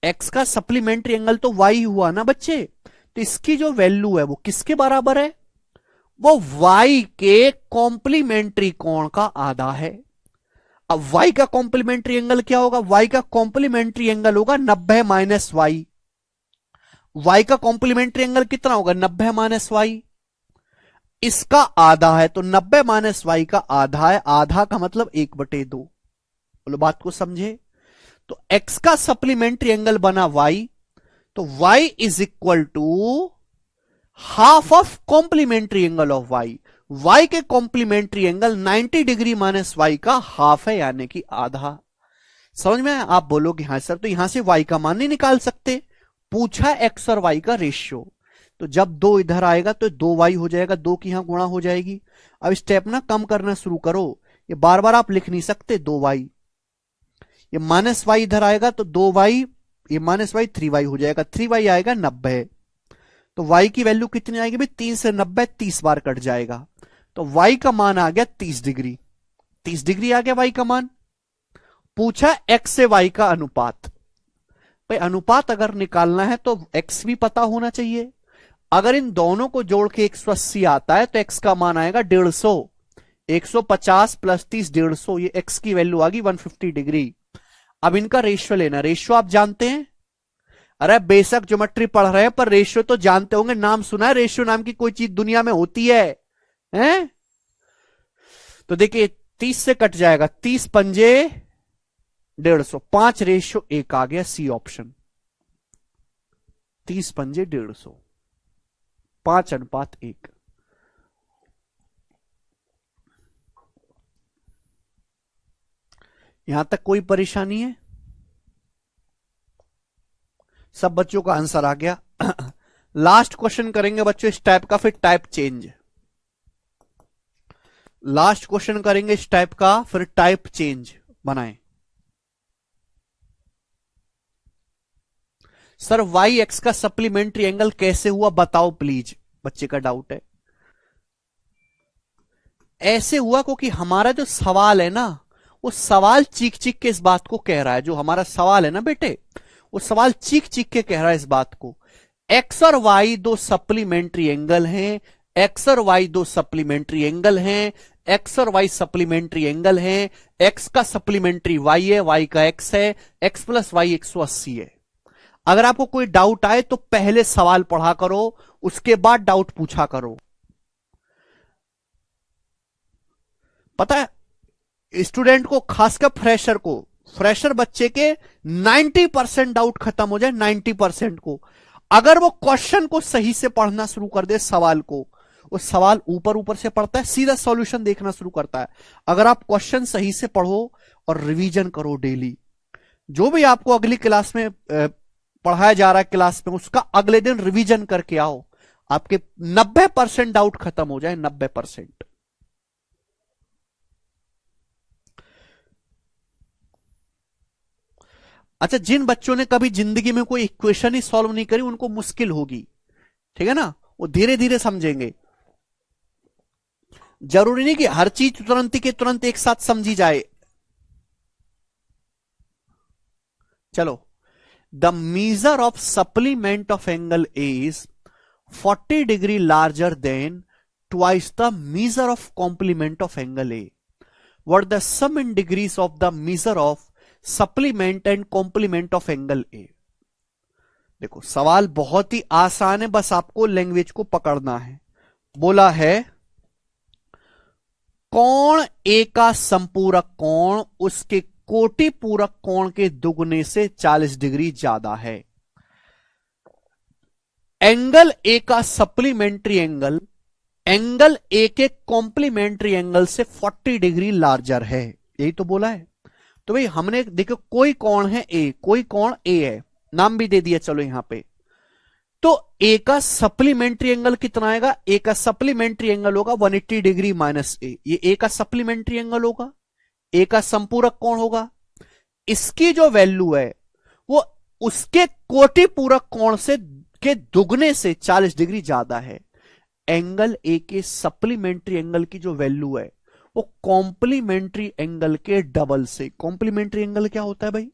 x का सप्लीमेंट्री एंगल तो y हुआ ना बच्चे। तो इसकी जो वैल्यू है वो किसके बराबर है, वो y के कॉम्प्लीमेंट्री कोण का आधा है। अब y का कॉम्प्लीमेंट्री एंगल क्या होगा, y का कॉम्प्लीमेंट्री एंगल होगा 90 - y। y का कॉम्प्लीमेंट्री एंगल कितना होगा, 90 - y। इसका आधा है तो 90 - y का आधा है। आधा का मतलब 1/2। बोलो बात को समझे। तो x का सप्लीमेंट्री एंगल बना y, तो y is equal to half of complementary angle of y। y के complementary angle 90 degree minus y का हाफ है, यानी कि आधा। समझ में? आप बोलोगे हाँ सर, तो यहां से y का मान नहीं निकाल सकते। पूछा x और y का रेशियो, तो जब 2 इधर आएगा तो 2y हो जाएगा, 2 की यहां गुणा हो जाएगी। अब स्टेप ना कम करना शुरू करो, ये बार बार आप लिख नहीं सकते। 2y, ये -y इधर आएगा तो 2y, ये -y 3y हो जाएगा, 3y आएगा 90। तो y की वैल्यू कितनी आएगी भाई, 3 से 90 30 बार कट जाएगा, तो y का मान आ गया 30 डिग्री। 30 डिग्री आ गया y का मान। पूछा x से y का अनुपात। भाई अनुपात अगर निकालना है तो x भी पता होना चाहिए। अगर इन दोनों को जोड़ के 180 आता है तो x का मान आएगा 150। 150 + 30 150, ये x की वैल्यू आ गई 150 डिग्री। अब इनका रेशियो लेना। रेशियो आप जानते हैं, अरे बेशक ज्योमेट्री पढ़ रहे हैं, पर रेशियो तो जानते होंगे, नाम सुना है रेशियो नाम की कोई चीज दुनिया में होती है, हैं? तो देखिए 30 से कट जाएगा, 30 पंजे 150, 5:1 आ गया सी ऑप्शन। 30 पंजे 150, 5:1। यहां तक कोई परेशानी है? सब बच्चों का आंसर आ गया। लास्ट क्वेश्चन करेंगे बच्चों इस टाइप का, फिर टाइप चेंज। लास्ट क्वेश्चन करेंगे इस टाइप का, फिर टाइप चेंज बनाएं। सर वाई एक्स का सप्लीमेंट्री एंगल कैसे हुआ बताओ प्लीज, बच्चे का डाउट है। ऐसे हुआ क्योंकि हमारा जो सवाल है ना, वो सवाल चीख चीख के इस बात को कह रहा है। जो हमारा सवाल है ना बेटे, वो सवाल चीख चीख के कह रहा है इस बात को। एक्स और वाई दो सप्लीमेंट्री एंगल हैं, एक्स और वाई दो सप्लीमेंट्री एंगल हैं, एक्स और वाई सप्लीमेंट्री एंगल हैं, एक्स का सप्लीमेंट्री वाई है, वाई का एक्स है, एक्स प्लस वाई 180 है। अगर आपको कोई डाउट आए तो पहले सवाल पढ़ा करो, उसके बाद डाउट पूछा करो। पता है स्टूडेंट को, खासकर फ्रेशर को, फ्रेशर बच्चे के 90% डाउट खत्म हो जाए, 90% को, अगर वो क्वेश्चन को सही से पढ़ना शुरू कर दे, सवाल को, वो सवाल ऊपर ऊपर से पढ़ता है, सीधा सॉल्यूशन देखना शुरू करता है। अगर आप क्वेश्चन सही से पढ़ो और रिवीजन करो डेली, जो भी आपको अगली क्लास में पढ़ाया जा रहा है क्लास में, उसका अगले दिन रिवीजन करके आओ, आपके 90% डाउट खत्म हो जाए, 90%। अच्छा, जिन बच्चों ने कभी जिंदगी में कोई इक्वेशन ही सॉल्व नहीं करी, उनको मुश्किल होगी, ठीक है ना, वो धीरे धीरे समझेंगे। जरूरी नहीं कि हर चीज तुरंत के तुरंत एक साथ समझी जाए। चलो, the measure of supplement of angle is 40 degree larger than twice the measure of complement of angle A. What the sum in degrees of the measure of supplement and complement of angle A. देखो सवाल बहुत ही आसान है, बस आपको language को पकड़ना है। बोला है कोण ए का संपूरक कोण उसके कोटि पूरक कोण के दुगने से 40 डिग्री ज्यादा है। एंगल ए का सप्लीमेंट्री एंगल एंगल ए के कॉम्प्लीमेंट्री एंगल से 40 डिग्री लार्जर है, यही तो बोला है। तो भाई हमने देखो कोई कोण है ए, कोई कोण ए है, नाम भी दे दिया चलो यहां पे। तो ए का सप्लीमेंट्री एंगल कितना आएगा? ए का सप्लीमेंट्री एंगल होगा 180 डिग्री माइनस ए। ये ए का सप्लीमेंट्री एंगल होगा, ए का संपूरक कोण होगा। इसकी जो वैल्यू है वो उसके कोटि पूरक कोण से के दुगने से 40 डिग्री ज्यादा है। एंगल ए के सप्लीमेंट्री एंगल की जो वैल्यू है वो कॉम्प्लीमेंट्री एंगल के डबल से। कॉम्प्लीमेंट्री एंगल क्या होता है भाई?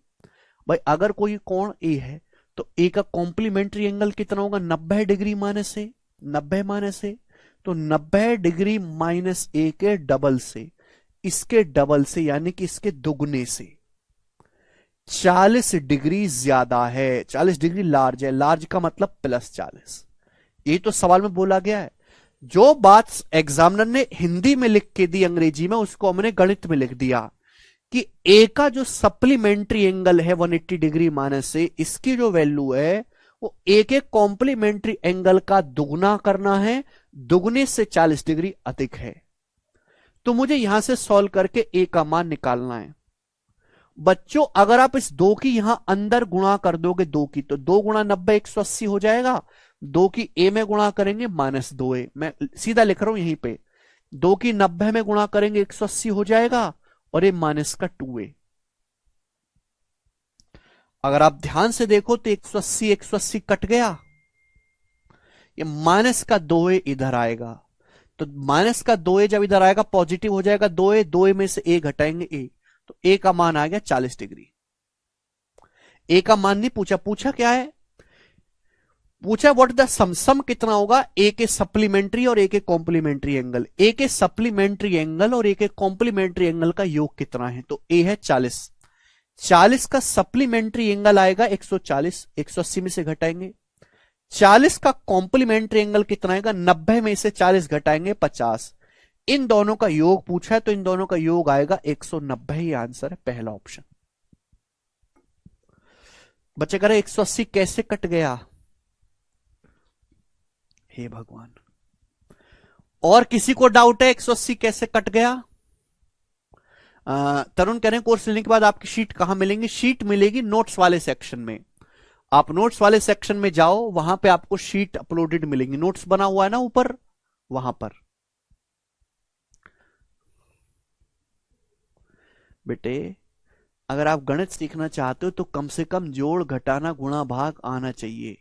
भाई अगर कोई कोण ए है तो ए का कॉम्प्लीमेंट्री एंगल कितना होगा? 90 डिग्री माइनस ए, 90 माइनस ए, तो 90 डिग्री माइनस ए के डबल से, इसके डबल से यानी कि इसके दुगने से 40 डिग्री ज्यादा है, 40 डिग्री लार्ज है। लार्ज का मतलब +40। ये तो सवाल में बोला गया है। जो बात एग्जामिनर ने हिंदी में लिख के दी अंग्रेजी में, उसको हमने गणित में लिख दिया कि ए का जो सप्लीमेंट्री एंगल है 180 डिग्री माइनस से, इसकी जो वैल्यू है वो ए के कॉम्प्लीमेंट्री एंगल का दुगना करना है, दुगने से 40 डिग्री अधिक है। तो मुझे यहां से सॉल्व करके ए का मान निकालना है। बच्चों अगर आप इस 2 की यहां अंदर गुणा कर दोगे 2 की, तो 2 गुणा 90 180 हो जाएगा। 2 की ए में गुणा करेंगे -2a, मैं सीधा लिख रहा हूं यहीं पे। 2 की 90 में गुणा करेंगे 180 हो जाएगा, और ये -2a। अगर आप ध्यान से देखो तो 180 180 कट गया, ये -2a इधर आएगा। तो -2a जब इधर आएगा पॉजिटिव हो जाएगा 2a, 2a में से a घटाएंगे a, तो a का मान आ गया 40 डिग्री। a का मान नहीं पूछा, पूछा क्या है? पूछा व्हाट द सम कितना होगा ए के सप्लीमेंट्री और ए के कॉम्प्लीमेंट्री एंगल। ए के सप्लीमेंट्री एंगल और ए के कॉम्प्लीमेंट्री एंगल का योग कितना है? तो ए है 40, 40 का सप्लीमेंट्री एंगल आएगा 140, 180 में से घटाएंगे। 40 का कॉम्प्लीमेंट्री एंगल कितना आएगा, 90 में से 40 घटाएंगे 50। इन दोनों का योग पूछा है तो इन दोनों का योग आएगा 190, ही आंसर है पहला ऑप्शन। बच्चे कह रहे 180 कैसे कट गया, हे भगवान। और किसी को डाउट है 180 कैसे कट गया? तरुण कह रहे हैं कोर्स लेने के बाद आपकी शीट कहां मिलेंगी? शीट मिलेगी नोट्स वाले सेक्शन में। आप नोट्स वाले सेक्शन में जाओ, वहां पे आपको शीट अपलोडेड मिलेंगी। नोट्स बना हुआ है ना ऊपर, वहां पर। बेटे अगर आप गणित सीखना चाहते हो तो कम से कम जोड़ घटाना गुणा भाग आना चाहिए।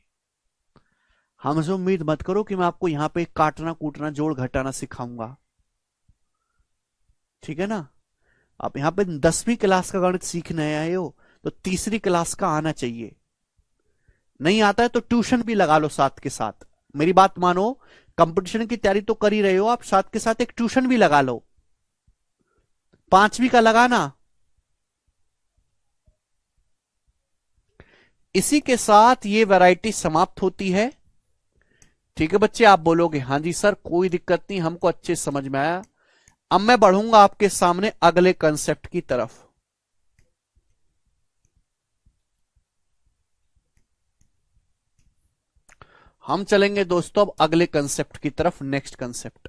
हमसे उम्मीद मत करो कि मैं आपको यहां पे काटना कूटना जोड़ घटाना सिखाऊंगा, ठीक है ना। आप यहां पे 10वीं क्लास का गणित सीखने आए हो तो तीसरी क्लास का आना चाहिए। नहीं आता है तो ट्यूशन भी लगा लो साथ के साथ। मेरी बात मानो, कंपटीशन की तैयारी तो कर ही रहे हो आप, साथ के साथ एक ट्यूशन भी लगा लो। 5वीं का लगाना। इसी के साथ ये वैरायटी समाप्त होती है। ठीक है बच्चे, आप बोलोगे हां जी सर कोई दिक्कत नहीं, हमको अच्छे समझ में आया। अब मैं बढ़ूंगा आपके सामने अगले कंसेप्ट की तरफ। हम चलेंगे दोस्तों अब अगले कंसेप्ट की तरफ, नेक्स्ट कंसेप्ट।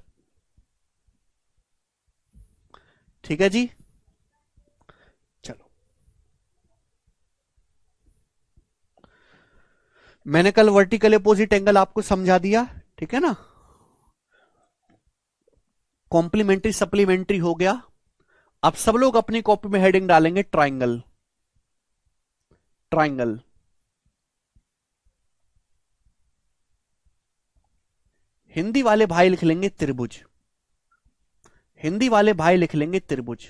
ठीक है जी, चलो। मैंने कल वर्टिकल अपोजिट एंगल आपको समझा दिया, ठीक है ना। कॉम्प्लीमेंट्री सप्लीमेंट्री हो गया। अब सब लोग अपनी कॉपी में हेडिंग डालेंगे ट्राइंगल। ट्राइंगल, हिंदी वाले भाई लिख लेंगे त्रिभुज। हिंदी वाले भाई लिख लेंगे त्रिभुज।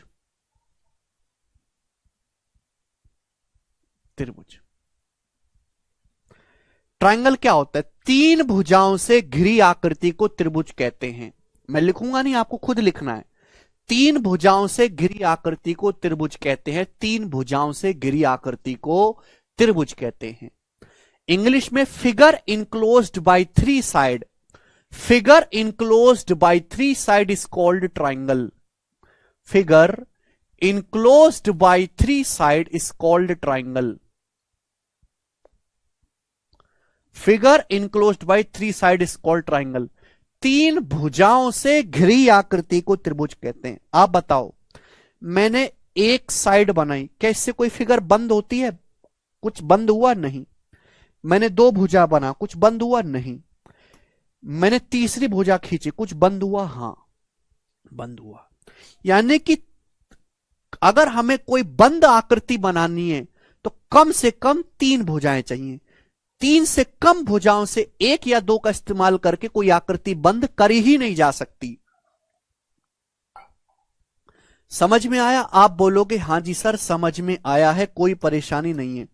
त्रिभुज, ट्राइंगल क्या होता है? 3 भुजाओं से घिरी आकृति को त्रिभुज कहते हैं। मैं लिखूंगा नहीं, आपको खुद लिखना है। 3 भुजाओं से घिरी आकृति को त्रिभुज कहते हैं। 3 भुजाओं से घिरी आकृति को त्रिभुज कहते हैं। इंग्लिश में figure enclosed bye 3 side. Figure enclosed bye 3 side is called triangle. Figure enclosed bye 3 side is called triangle. Figure enclosed bye 3 side is called triangle. 3 भुजाओं से घिरी आकृति को त्रिभुज कहते हैं। आप बताओ, मैंने एक साइड बनाई, क्या इससे कोई फिगर बंद होती है? कुछ बंद हुआ? नहीं। मैंने 2 भुजा बना, कुछ बंद हुआ? नहीं। मैंने तीसरी भुजा खींची, कुछ बंद हुआ? हां, बंद हुआ। यानी कि अगर हमें कोई बंद आकृति बनानी है तो कम से कम 3 भुजाएं चाहिए। 3 से कम भुजाओं से 1 या 2 का इस्तेमाल करके कोई आकृति बंद करी ही नहीं जा सकती। समझ में आया? आप बोलोगे हां जी सर समझ में आया है, कोई परेशानी नहीं है।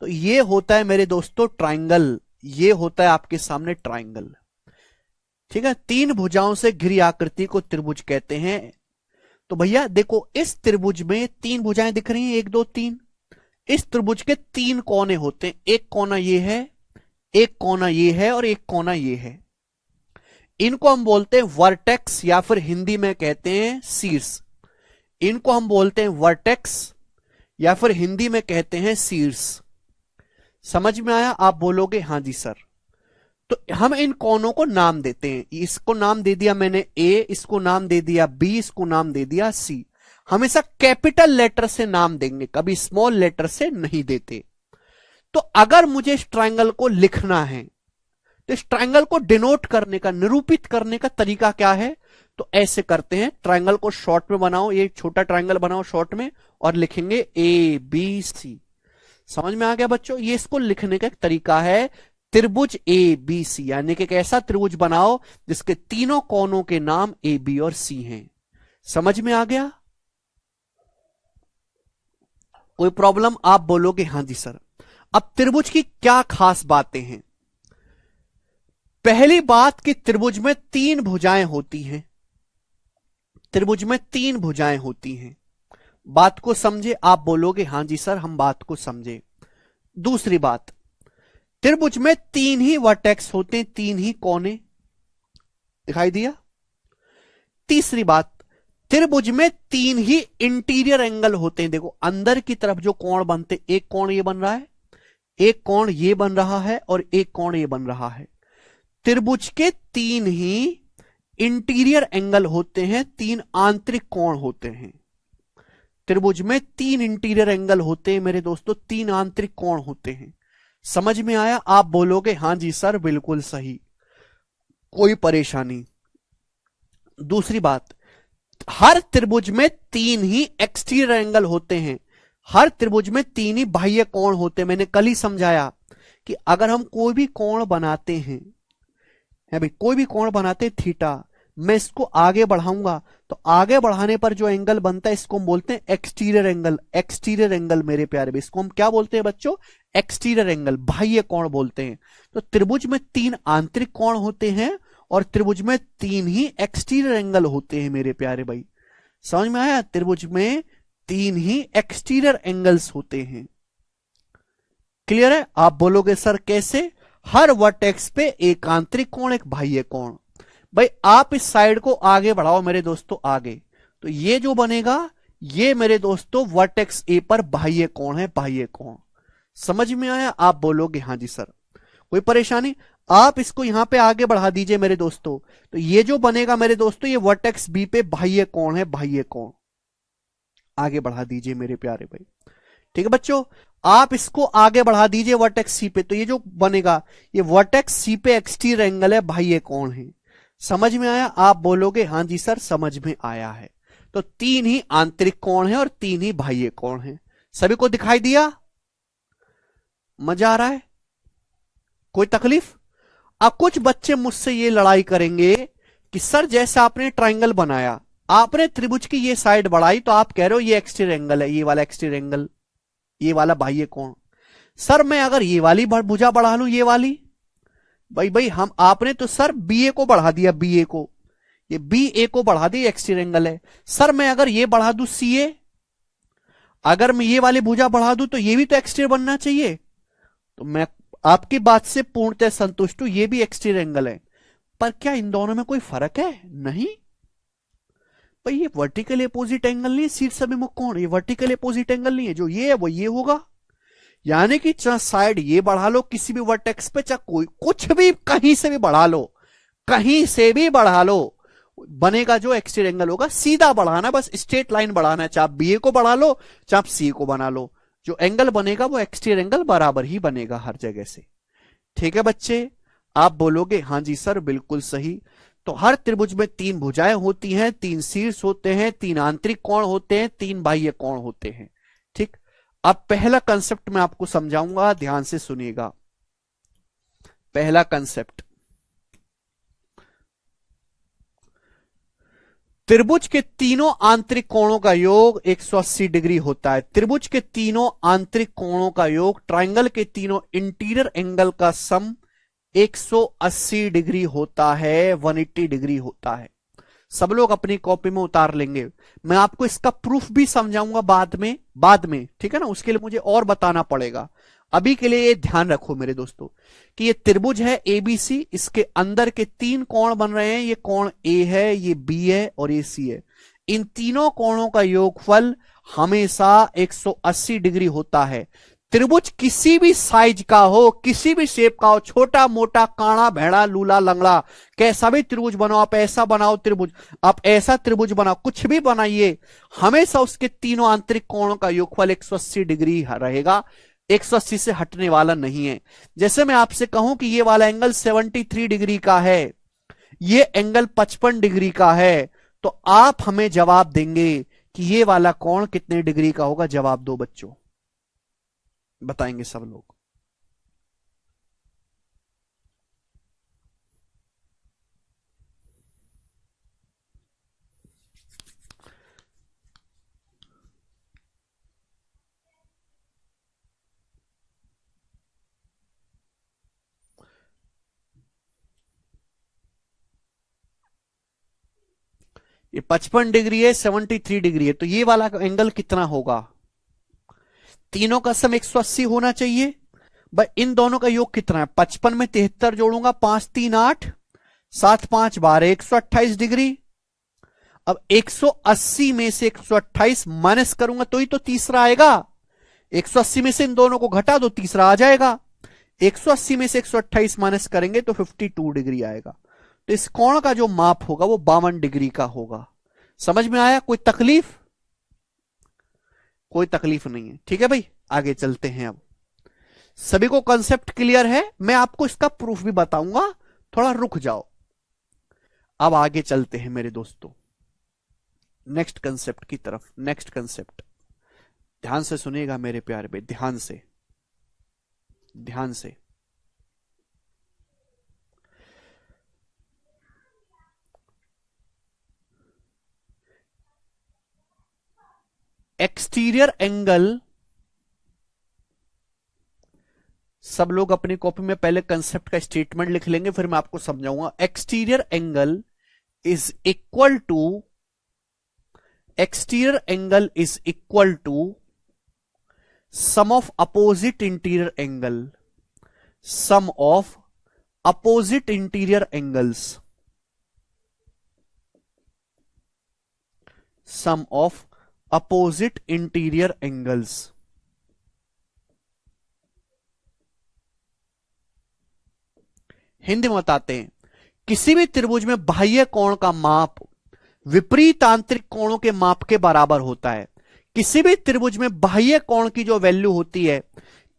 तो ये होता है मेरे दोस्तों ट्राइंगल। ये होता है आपके सामने ट्राइंगल, ठीक है। 3 भुजाओं से घिरी आकृति को त्रिभुज कहते हैं। तो भैया देखो, इस त्रिभुज में 3 भुजाएं दिख रही हैं, 1 2 3। इस त्रिभुज के 3 कोने होते हैं। एक कोना ये है, एक कोना ये है और एक कोना ये है। इनको हम बोलते हैं वर्टेक्स या फिर हिंदी में कहते हैं शीर्ष। इनको हम बोलते हैं वर्टेक्स या फिर हिंदी में कहते हैं शीर्ष। समझ में आया? आप बोलोगे हां जी सर। तो हम इन कोनों को नाम देते हैं। इसको नाम दे दिया मैंने ए, इसको नाम दे दिया बी, इसको नाम दे दिया सी। हमेशा कैपिटल लेटर से नाम देंगे, कभी स्मॉल लेटर से नहीं देते। तो अगर मुझे इस ट्राइंगल को लिखना है तो इस ट्राइंगल को डिनोट करने का, निरूपित करने का तरीका क्या है? तो ऐसे करते हैं। ट्राइंगल को शॉर्ट में बनाओ, ये छोटा ट्राइंगल बनाओ शॉर्ट में और लिखेंगे ए बी सी। समझ में आ गया बच्चों? ये इसको लिखने का एक तरीका है, त्रिभुज ए बी सी। यानी कि एक ऐसा त्रिभुज बनाओ जिसके तीनों कोनों के नाम ए बी और सी हैं। समझ में आ गया? कोई प्रॉब्लम? आप बोलोगे हां जी सर। अब त्रिभुज की क्या खास बातें हैं? पहली बात कि त्रिभुज में 3 भुजाएं होती हैं। त्रिभुज में 3 भुजाएं होती हैं। बात को समझे? आप बोलोगे हां जी सर हम बात को समझे। दूसरी बात, त्रिभुज में तीन ही वर्टेक्स होते हैं, तीन ही कोने, दिखाई दिया। तीसरी बात, त्रिभुज में तीन ही इंटीरियर एंगल होते हैं। देखो अंदर की तरफ जो कोण बनते, एक कोण ये बन रहा है, एक कोण ये बन रहा है और एक कोण ये बन रहा है। त्रिभुज के तीन ही इंटीरियर एंगल होते हैं, तीन आंतरिक कोण होते हैं। त्रिभुज में तीन इंटीरियर एंगल होते हैं मेरे दोस्तों, तीन आंतरिक कोण होते हैं। समझ में आया? आप बोलोगे हां जी सर बिल्कुल सही, कोई परेशानी? दूसरी बात, हर त्रिभुज में तीन ही एक्सटीरियर एंगल होते हैं, हर त्रिभुज में तीन ही बाह्य कोण होते हैं। मैंने कल ही समझाया कि अगर हम कोई भी कोण बनाते हैं, है भाई, कोई भी कोण बनाते हैं थीटा, मैं इसको आगे बढ़ाऊंगा तो आगे बढ़ाने पर जो एंगल बनता है इसको हम बोलते हैं एक्सटीरियर एंगल। एक्सटीरियर एंगल मेरे प्यारे भाई, इसको हम क्या बोलते हैं बच्चों? एक्सटीरियर एंगल, बाह्य कोण बोलते हैं। तो त्रिभुज में तीन आंतरिक कोण होते हैं और त्रिभुज में तीन ही एक्सटीरियर एंगल होते हैं मेरे प्यारे भाई। समझ में आया? त्रिभुज में तीन ही एक्सटीरियर एंगल्स होते हैं। क्लियर है? आप बोलोगे सर कैसे? हर वर्टेक्स पे एक आंतरिक कोण एक बाह्य कोण। भाई आप इस साइड को आगे बढ़ाओ मेरे दोस्तों, आगे, तो ये जो बनेगा ये मेरे दोस्तों वर्टेक्स ए पर बाह्य कोण है, बाह्य कोण। समझ में आया? आप बोलोगे हां जी सर, कोई परेशानी? आप इसको यहां पे आगे बढ़ा दीजिए मेरे दोस्तों, तो ये जो बनेगा मेरे दोस्तों ये वर्टेक्स बी पे बाह्य कोण है, बाह्य कोण। आगे बढ़ा दीजिए मेरे प्यारे भाई। ठीक है बच्चों, आप इसको आगे बढ़ा दीजिए वर्टेक्स सी पे, तो ये जो बनेगा ये वर्टेक्स सी पे एक्सटीरियर एंगल है, बाह्य कोण है। समझ में आया? आप बोलोगे हां जी सर समझ में आया है। तो तीन ही आंतरिक कोण है और तीन ही बाह्य कोण है। सभी को दिखाई दिया? मजा आ रहा है? कोई तकलीफ? अब कुछ बच्चे मुझसे ये लड़ाई करेंगे कि सर जैसे आपने ट्राइंगल बनाया, आपने त्रिभुज की ये साइड बढ़ाई, तो आप कह रहे हो ये एक्सटीरियर एंगल है, ये वाला एक्सटीरियर एंगल, ये वाला बाह्य कोण। सर मैं अगर ये वाली भुजा बढ़ा लूं, ये वाली, भाई भाई हम आपने तो सर बी ए को बढ़ा दिया, बी ए को, ये बी ए को बढ़ा दिया, एक्सटीरियर एंगल है। सर मैं अगर ये बढ़ा दूं सी ए, अगर मैं ये वाली भुजा बढ़ा दूं तो ये भी तो एक्सटीरियर बनना चाहिए। तो मैं आपकी बात से पूर्णतः संतुष्ट हूं, ये भी एक्सटीरियर एंगल है। पर क्या इन दोनों में कोई फर्क है? नहीं भाई, ये वर्टिकल अपोजिट एंगल नहीं है, शीर्ष अभिमुख कोण, ये वर्टिकल अपोजिट एंगल नहीं है। जो ये है वो ये होगा। यानी कि चाहे साइड ये बढ़ा लो किसी भी वर्टेक्स पे, चाहे कोई कुछ भी कहीं से भी बढ़ा लो, कहीं से भी बढ़ा लो, बनेगा जो एक्सटीरियर एंगल होगा। सीधा बढ़ाना, बस स्ट्रेट लाइन बढ़ाना है, चाहे आप बी ए को बढ़ा लो चाहे आप सी को बना लो, जो एंगल बनेगा वो एक्सटीरियर एंगल बराबर ही बनेगा हर जगह से। ठीक है बच्चे? आप बोलोगे हां जी सर बिल्कुल सही। तो हर त्रिभुज में तीन भुजाएं होती हैं, तीन शीर्ष होते हैं, तीन आंतरिक कोण होते हैं, तीन बाह्य कोण होते हैं। ठीक, अब पहला कंसेप्ट मैं आपको समझाऊंगा, ध्यान से सुनिएगा। पहला कंसेप्ट, त्रिभुज के तीनों आंतरिक कोणों का योग 180 डिग्री होता है। त्रिभुज के तीनों आंतरिक कोणों का योग, ट्राइंगल के तीनों इंटीरियर एंगल का सम 180 डिग्री होता है, 180 डिग्री होता है। सब लोग अपनी कॉपी में उतार लेंगे। मैं आपको इसका प्रूफ भी समझाऊंगा बाद में, ठीक है ना? उसके लिए मुझे और बताना पड़ेगा। अभी के लिए ये ध्यान रखो मेरे दोस्तों कि ये त्रिभुज है एबीसी, इसके अंदर के तीन कोण बन रहे हैं। ये कोण ए है, ये बी है और ये सी है। इन तीनों कोणों का योगफल हमेशा 180 डिग्री होता है। त्रिभुज किसी भी साइज का हो, किसी भी शेप का हो, छोटा मोटा, काणा भेड़ा, लूला लंगड़ा, कैसा भी त्रिभुज बनाओ, आप ऐसा बनाओ त्रिभुज, आप ऐसा त्रिभुज बनाओ, कुछ भी बनाइए, हमेशा उसके तीनों आंतरिक कोणों का योगफल 180 डिग्री रहेगा, 180 से हटने वाला नहीं है। जैसे मैं आपसे कहूं कि ये वाला एंगल 73 डिग्री का है, ये एंगल 55 डिग्री का है, तो आप हमें जवाब देंगे कि ये वाला कोण कितने डिग्री का होगा। जवाब दो बच्चों, बताएंगे सब लोग। ये 55 डिग्री है, 73 डिग्री है, तो ये वाला एंगल कितना होगा? तीनों का सम 180 होना चाहिए। भाई इन दोनों का योग कितना है? 55 में 73 जोड़ूंगा, 5 3 8, 7 5 12, 128 डिग्री। अब 180 में से 128 माइनस करूंगा तो ही तो तीसरा आएगा। 180 में से इन दोनों को घटा दो, तीसरा आ जाएगा। 180 में से 128 माइनस करेंगे तो 52 डिग्री आएगा। तो इस कोण का जो माप होगा वो 52 डिग्री का होगा। समझ में आया? कोई तकलीफ? कोई तकलीफ नहीं है। ठीक है भाई, आगे चलते हैं। अब सभी को कंसेप्ट क्लियर है? मैं आपको इसका प्रूफ भी बताऊंगा, थोड़ा रुक जाओ। अब आगे चलते हैं मेरे दोस्तों नेक्स्ट कंसेप्ट की तरफ। नेक्स्ट कंसेप्ट ध्यान से सुनिएगा मेरे प्यारे भाई, ध्यान से, ध्यान से। एक्सटीरियर एंगल, सब लोग अपनी कॉपी में पहले कंसेप्ट का स्टेटमेंट लिख लेंगे, फिर मैं आपको समझाऊंगा। Exterior angle is equal to, exterior angle is equal to sum of opposite interior angle, sum of opposite interior angles, sum of opposite interior angles. Hindi में बताते हैं, किसी भी त्रिभुज में बाह्य कोण का माप विपरीत आंतरिक कोणों के माप के बराबर होता है। किसी भी त्रिभुज में बाह्य कोण की जो वैल्यू होती है,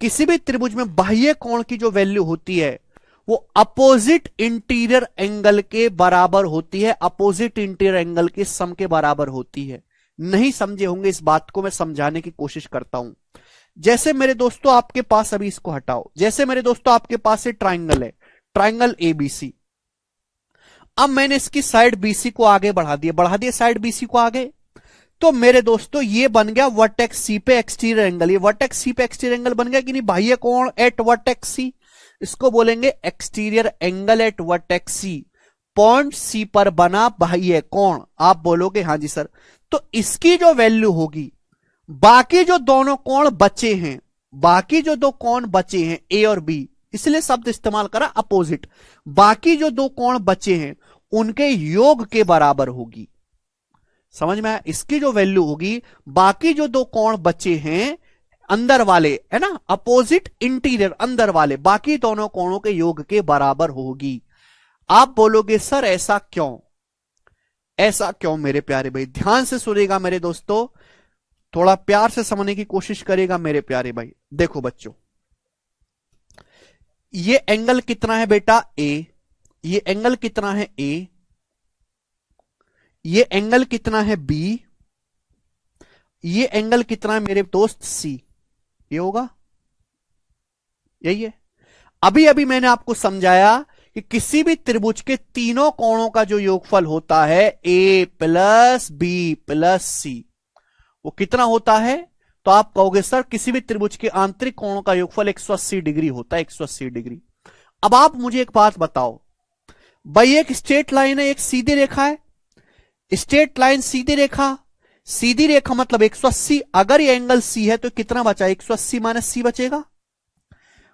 किसी भी त्रिभुज में बाह्य कोण की जो वैल्यू होती है वो अपोजिट इंटीरियर एंगल के बराबर होती है, अपोजिट इंटीरियर एंगल के सम के बराबर होती है। नहीं समझे होंगे इस बात को, मैं समझाने की कोशिश करता हूं। जैसे मेरे दोस्तों आपके पास, अभी इसको हटाओ, जैसे मेरे दोस्तों आपके पास एक ट्राइंगल है, ट्राइंगल एबीसी। अब मैंने इसकी साइड बीसी को आगे बढ़ा दिया साइड बीसी को आगे, तो मेरे दोस्तों ये बन गया वर्टेक्स सी पे एक्सटीरियर एंगल। ये वर्टेक्स सी पे एक्सटीरियर एंगल बन गया कि नहीं? बाह्य कोण एट वर्टेक्स सी, इसको बोलेंगे exterior angle at vertex C. Point C पर बना बाह्य कोण। आप बोलोगे हाँ जी सर, तो इसकी जो वैल्यू होगी, बाकी जो दोनों कोण बचे हैं, बाकी जो दो कोण बचे हैं ए और बी, इसलिए शब्द इस्तेमाल करा अपोजिट, बाकी जो दो कोण बचे हैं उनके योग के बराबर होगी। समझ में आया? इसकी जो वैल्यू होगी, बाकी जो दो कोण बचे हैं अंदर वाले, है ना, अपोजिट इंटीरियर अंदर वाले, बाकी दोनों कोणों के योग के बराबर होगी। आप बोलोगे सर ऐसा क्यों? ऐसा क्यों मेरे प्यारे भाई? ध्यान से सुनेगा मेरे दोस्तों, थोड़ा प्यार से समझने की कोशिश करेगा मेरे प्यारे भाई। देखो बच्चों, ये एंगल कितना है बेटा? ए। ये एंगल कितना है? ए। ये एंगल कितना है? बी। ये एंगल कितना है मेरे दोस्त? सी। ये होगा, यही है। अभी अभी मैंने आपको समझाया कि किसी भी त्रिभुज के तीनों कोणों का जो योगफल होता है ए प्लस बी प्लस सी, वो कितना होता है? तो आप कहोगे सर किसी भी त्रिभुज के आंतरिक कोणों का योगफल 180 डिग्री होता है, 180 डिग्री। अब आप मुझे एक बात बताओ भाई, एक स्ट्रेट लाइन है, एक सीधी रेखा है, स्ट्रेट लाइन सीधी रेखा, सीधी रेखा मतलब 180। अगर ये एंगल सी है तो कितना बचा? 180 माइनस सी बचेगा।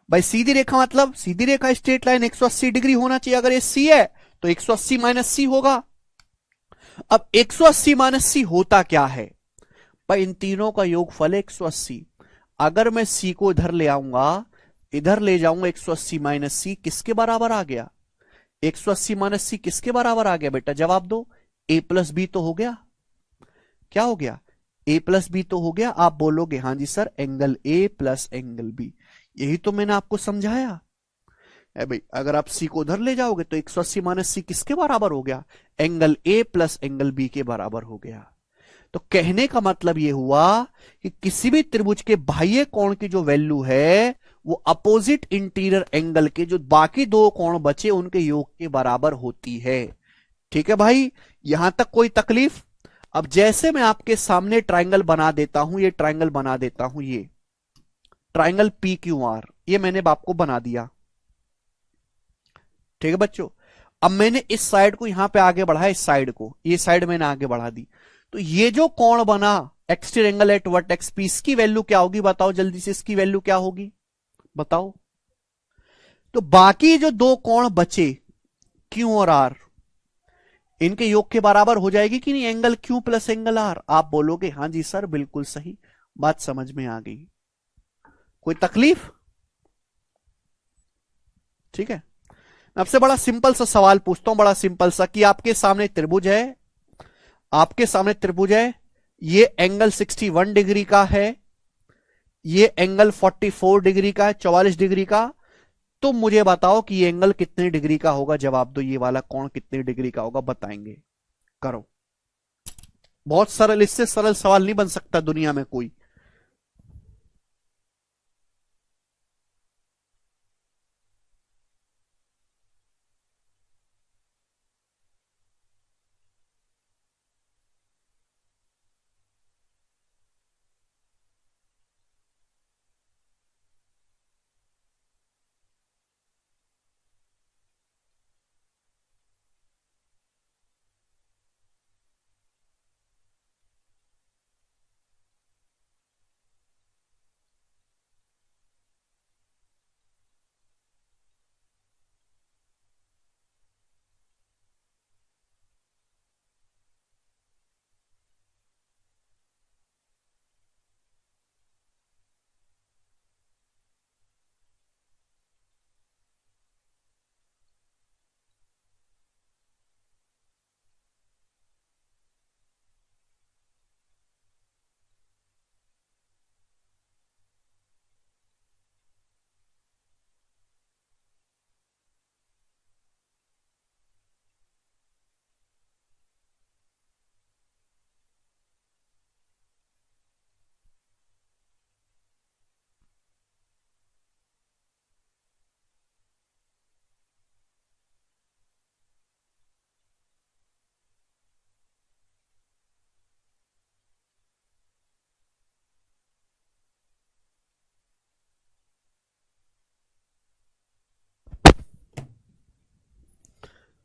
भाई सीधी रेखा मतलब सीधी रेखा स्ट्रेट लाइन 180 डिग्री होना चाहिए। अगर ये सी है तो 180 माइनस सी होगा। अब 180 माइनस सी होता क्या है? भाई इन तीनों का योगफल 180। अगर मैं सी को इधर ले आऊंगा, इधर ले जाऊंगा, 180 माइनस सी किसके बराबर आ गया? 180 माइनस सी किसके बराबर आ गया बेटा? जवाब दो। ए प्लस बी तो हो गया। क्या हो गया? ए प्लस बी तो हो गया। आप बोलोगे हाँ जी sir, angle A plus angle B. यही तो मैंने आपको समझाया है भाई। अगर आप सी को उधर ले जाओगे तो 180 माइनस सी किसके बराबर हो गया? Angle A plus angle B के बराबर हो गया। तो कहने का मतलब यह हुआ कि किसी भी त्रिभुज के बाह्य कोण की जो वैल्यू है वो अपोजिट इंटीरियर एंगल के जो बाकी दो कोण बचे उनके योग के बराबर होती है। ठीक है भाई, यहां तक कोई तकलीफ? अब जैसे मैं आपके सामने ट्राइंगल बना देता हूं, ये ट्राइंगल बना देता हूं, ये ट्राइंगल पी क्यू आर, ये मैंने आपको बना दिया। ठीक है बच्चों, अब मैंने इस साइड को यहां पे आगे बढ़ाया, इस साइड को, ये साइड मैंने आगे बढ़ा दी, तो ये जो कोण बना exterior angle at vertex P, इसकी वैल्यू क्या होगी बताओ जल्दी से, इसकी वैल्यू क्या होगी बताओ। तो बाकी जो दो कोण बचे क्यू और आर, इनके योग के बराबर हो जाएगी कि नहीं angle Q plus angle R. आप बोलोगे हां जी सर बिल्कुल सही, बात समझ में आ गई, कोई तकलीफ? ठीक है, मैं आपसे बड़ा सिंपल सा सवाल पूछता हूं, बड़ा सिंपल सा, कि आपके सामने त्रिभुज है, आपके सामने त्रिभुज है, ये एंगल 61 डिग्री का है, ये एंगल 44 डिग्री का है, 44 डिग्री का, तो मुझे बताओ कि ये एंगल कितने डिग्री का होगा, जवाब दो, ये वाला कोण कितने डिग्री का होगा, बताएंगे, करो। बहुत सरल, इससे सरल सवाल नहीं बन सकता दुनिया में कोई।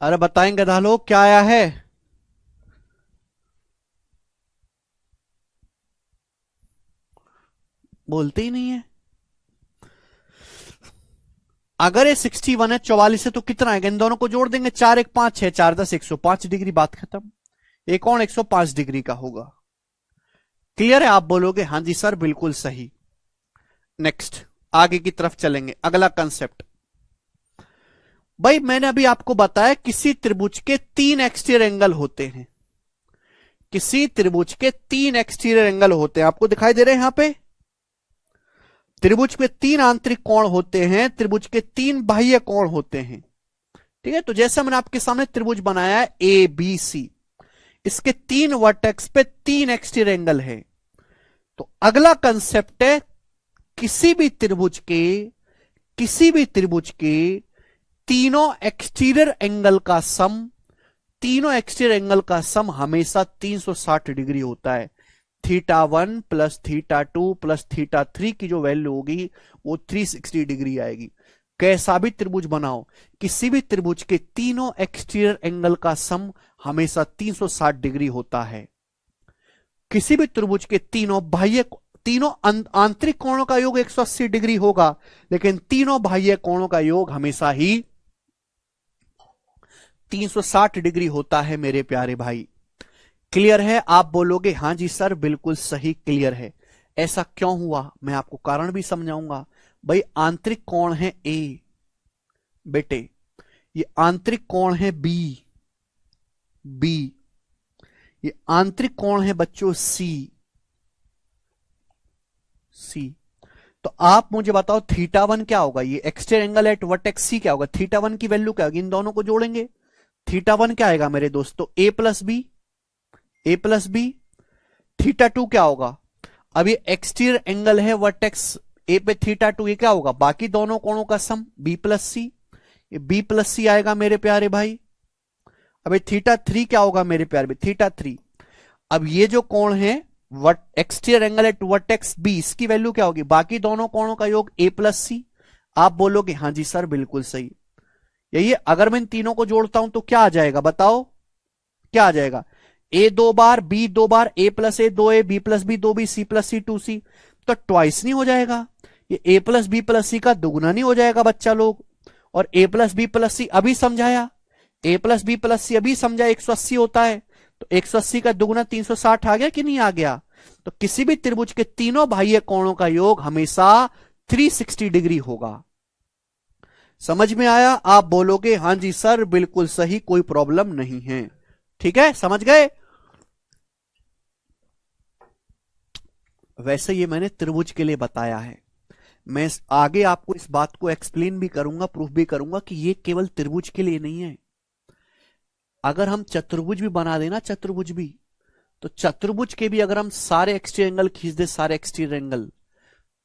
अरे बताएंगे गधा लोग क्या आया है? बोलते ही नहीं है। अगर ये 61 है, 44 है, तो कितना है, इन दोनों को जोड़ देंगे, 4 1 5 6, 4 10 105 डिग्री, बात खत्म। एक और 105 डिग्री का होगा। क्लियर है? आप बोलोगे हां जी सर बिल्कुल सही। नेक्स्ट आगे की तरफ चलेंगे, अगला कंसेप्ट। भाई मैंने अभी आपको बताया किसी त्रिभुज के 3 एक्सटीरियर एंगल होते हैं, किसी त्रिभुज के 3 एक्सटीरियर एंगल होते हैं, आपको दिखाई दे रहे हैं यहां पे। त्रिभुज के 3 आंतरिक कोण होते हैं, त्रिभुज के 3 बाह्य कोण होते हैं। ठीक है, तो जैसा मैंने आपके सामने त्रिभुज बनाया है ए बी सी, इसके 3 वर्टेक्स पे 3 एक्सटीरियर एंगल है। तो अगला कंसेप्ट है किसी भी त्रिभुज के, किसी भी त्रिभुज के तीनों एक्सटीरियर एंगल का सम, तीनों एक्सटीरियर एंगल का सम हमेशा 360 डिग्री होता है। Theta 1 plus theta 2 plus theta 3 की जो वैल्यू होगी वो 360 डिग्री आएगी। कैसा भी त्रिभुज बनाओ, किसी भी त्रिभुज के तीनों एक्सटीरियर एंगल का सम हमेशा 360 डिग्री होता है। किसी भी त्रिभुज के तीनों बाह्य, तीनों आंतरिक कोणों का योग 180 डिग्री होगा, लेकिन तीनों बाह्य कोणों का योग हमेशा ही 360 डिग्री होता है मेरे प्यारे भाई। क्लियर है? आप बोलोगे हां जी सर बिल्कुल सही, क्लियर है। ऐसा क्यों हुआ मैं आपको कारण भी समझाऊंगा। भाई आंतरिक कोण है ए, बेटे ये आंतरिक कोण है बी, बी ये आंतरिक कोण है बच्चों सी, सी। तो आप मुझे बताओ थीटा 1 क्या होगा, ये एक्सटीरियर एंगल एट वर्टेक्स सी क्या होगा, थीटा 1 की वैल्यू क्या होगी, इन दोनों को जोड़ेंगे, थीटा 1 क्या आएगा मेरे दोस्तों, ए प्लस बी, ए प्लस बी। थीटा 2 क्या होगा, अब ये एक्सटीरियर एंगल है वर्टेक्स ए पे थीटा 2, ये क्या होगा, बाकी दोनों कोणों का सम बी प्लस सी, ये बी प्लस सी आएगा मेरे प्यारे भाई। अब ये थीटा 3 क्या होगा मेरे प्यारे भाई, थीटा 3। अब ये जो कोण है exterior angle at vertex B, इसकी वैल्यू क्या होगी, बाकी दोनों कोणों का योग ए प्लस सी। आप बोलोगे हां जी सर बिल्कुल सही। यही अगर मैं इन तीनों को जोड़ता हूं तो क्या आ जाएगा बताओ, क्या आ जाएगा? ए 2 बार, बी 2 बार, A plus A 2 A, B plus B 2 B, C plus C 2 C. तो ट्वाइस नहीं हो जाएगा? ये A plus B plus C का दुगना नहीं हो जाएगा बच्चा लोग? और A plus B plus C अभी समझाया, A plus B plus C अभी समझा 180 होता है, तो 180 का दुगना 360 आ गया कि नहीं आ गया? तो किसी भी त्रिभुज के तीनों बाह्य कोणों का योग हमेशा 360 डिग्री होगा। समझ में आया? आप बोलोगे हां जी सर बिल्कुल सही, कोई प्रॉब्लम नहीं है। ठीक है, समझ गए? वैसे ये मैंने त्रिभुज के लिए बताया है, मैं आगे आपको इस बात को एक्सप्लेन भी करूंगा, प्रूफ भी करूंगा कि ये केवल त्रिभुज के लिए नहीं है। अगर हम चतुर्भुज भी बना देना, चतुर्भुज भी, तो चतुर्भुज के भी अगर हम सारे एक्सटीरियर एंगल खींच दे, सारे एक्सटीरियर एंगल,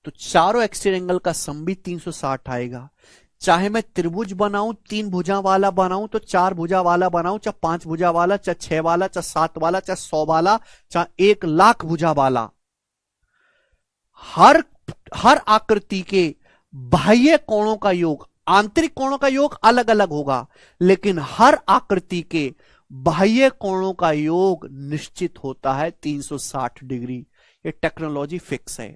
तो चारों एक्सटीरियर एंगल का सम भी 360 आएगा। चाहे मैं त्रिभुज बनाऊं, 3 भुजा वाला बनाऊं, तो 4 भुजा वाला बनाऊं, चाहे 5 भुजा वाला, चाहे 6 वाला, चाहे 7 वाला, चाहे 100 वाला, चाहे 1,00,000 भुजा वाला, हर हर आकृति के बाह्य कोणों का योग, आंतरिक कोणों का योग अलग अलग होगा, लेकिन हर आकृति के बाह्य कोणों का योग निश्चित होता है 360 डिग्री। ये टेक्नोलॉजी फिक्स है।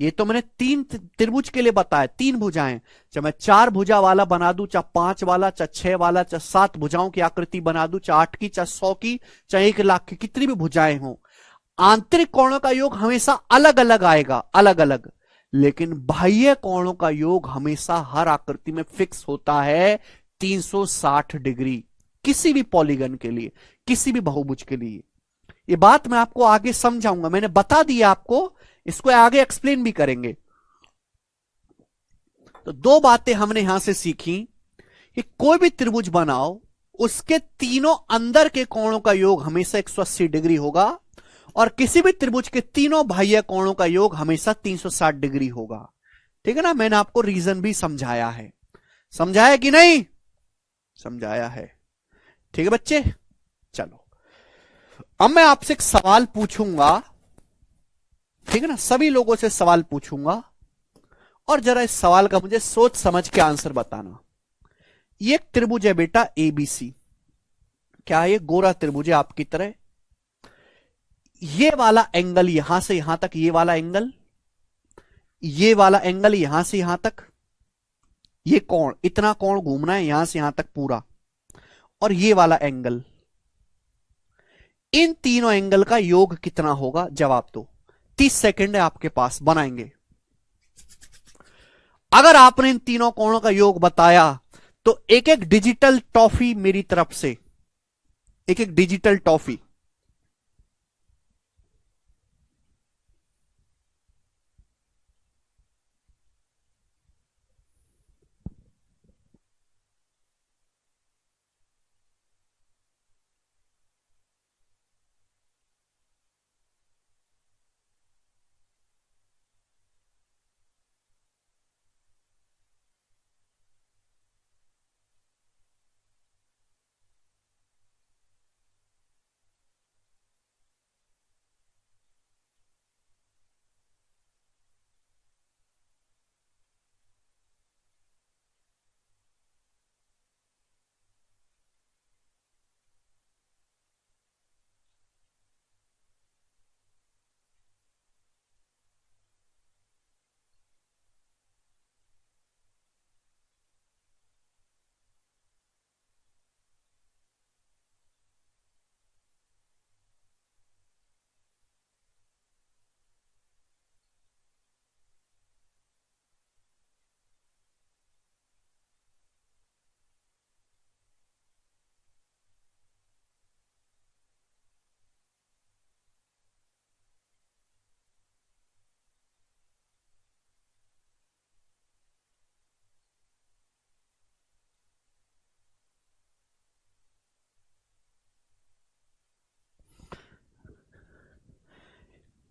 ये तो मैंने 3 त्रिभुज के लिए बताया, 3 भुजाएं, चाहे मैं 4 भुजा वाला बना दूं, चाहे 5 वाला, चाहे 6 वाला, चाहे 7 भुजाओं की आकृति बना दूं, चाहे 8 की, चाहे 100 की, चाहे 1,00,000 की, कितनी भी भुजाएं हो, आंतरिक कोणों का योग हमेशा अलग अलग आएगा, अलग अलग, लेकिन बाह्य कोणों का योग हमेशा हर आकृति में फिक्स होता है 360 डिग्री, किसी भी पॉलीगन के लिए, किसी भी बहुभुज के लिए। ये बात मैं आपको आगे समझाऊंगा, मैंने बता दिया आपको, इसको आगे एक्सप्लेन भी करेंगे। तो 2 बातें हमने यहां से सीखी कि कोई भी त्रिभुज बनाओ, उसके तीनों अंदर के कोणों का योग हमेशा 180 डिग्री होगा, और किसी भी त्रिभुज के तीनों बाह्य कोणों का योग हमेशा 360 डिग्री होगा। ठीक है ना? मैंने आपको रीजन भी समझाया है, समझाया कि नहीं? समझाया है। ठीक है बच्चे, चलो अब मैं आपसे एक सवाल पूछूंगा, ठीक है ना? सभी लोगों से सवाल पूछूंगा, और जरा इस सवाल का मुझे सोच समझ के आंसर बताना। ये एक त्रिभुज है बेटा एबीसी, क्या ये गोरा त्रिभुज है आपकी तरह? ये वाला एंगल यहां से यहां तक, ये वाला एंगल, ये वाला एंगल यहां से यहां तक, ये कोण, इतना कोण घूमना है यहां से यहां तक पूरा, और ये वाला एंगल, इन तीनों एंगल का योग कितना होगा? जवाब दो। 30 सेकंड है आपके पास, बनाएंगे। अगर आपने इन तीनों कोणों का योग बताया तो एक एक डिजिटल टॉफी मेरी तरफ से, एक एक डिजिटल टॉफी।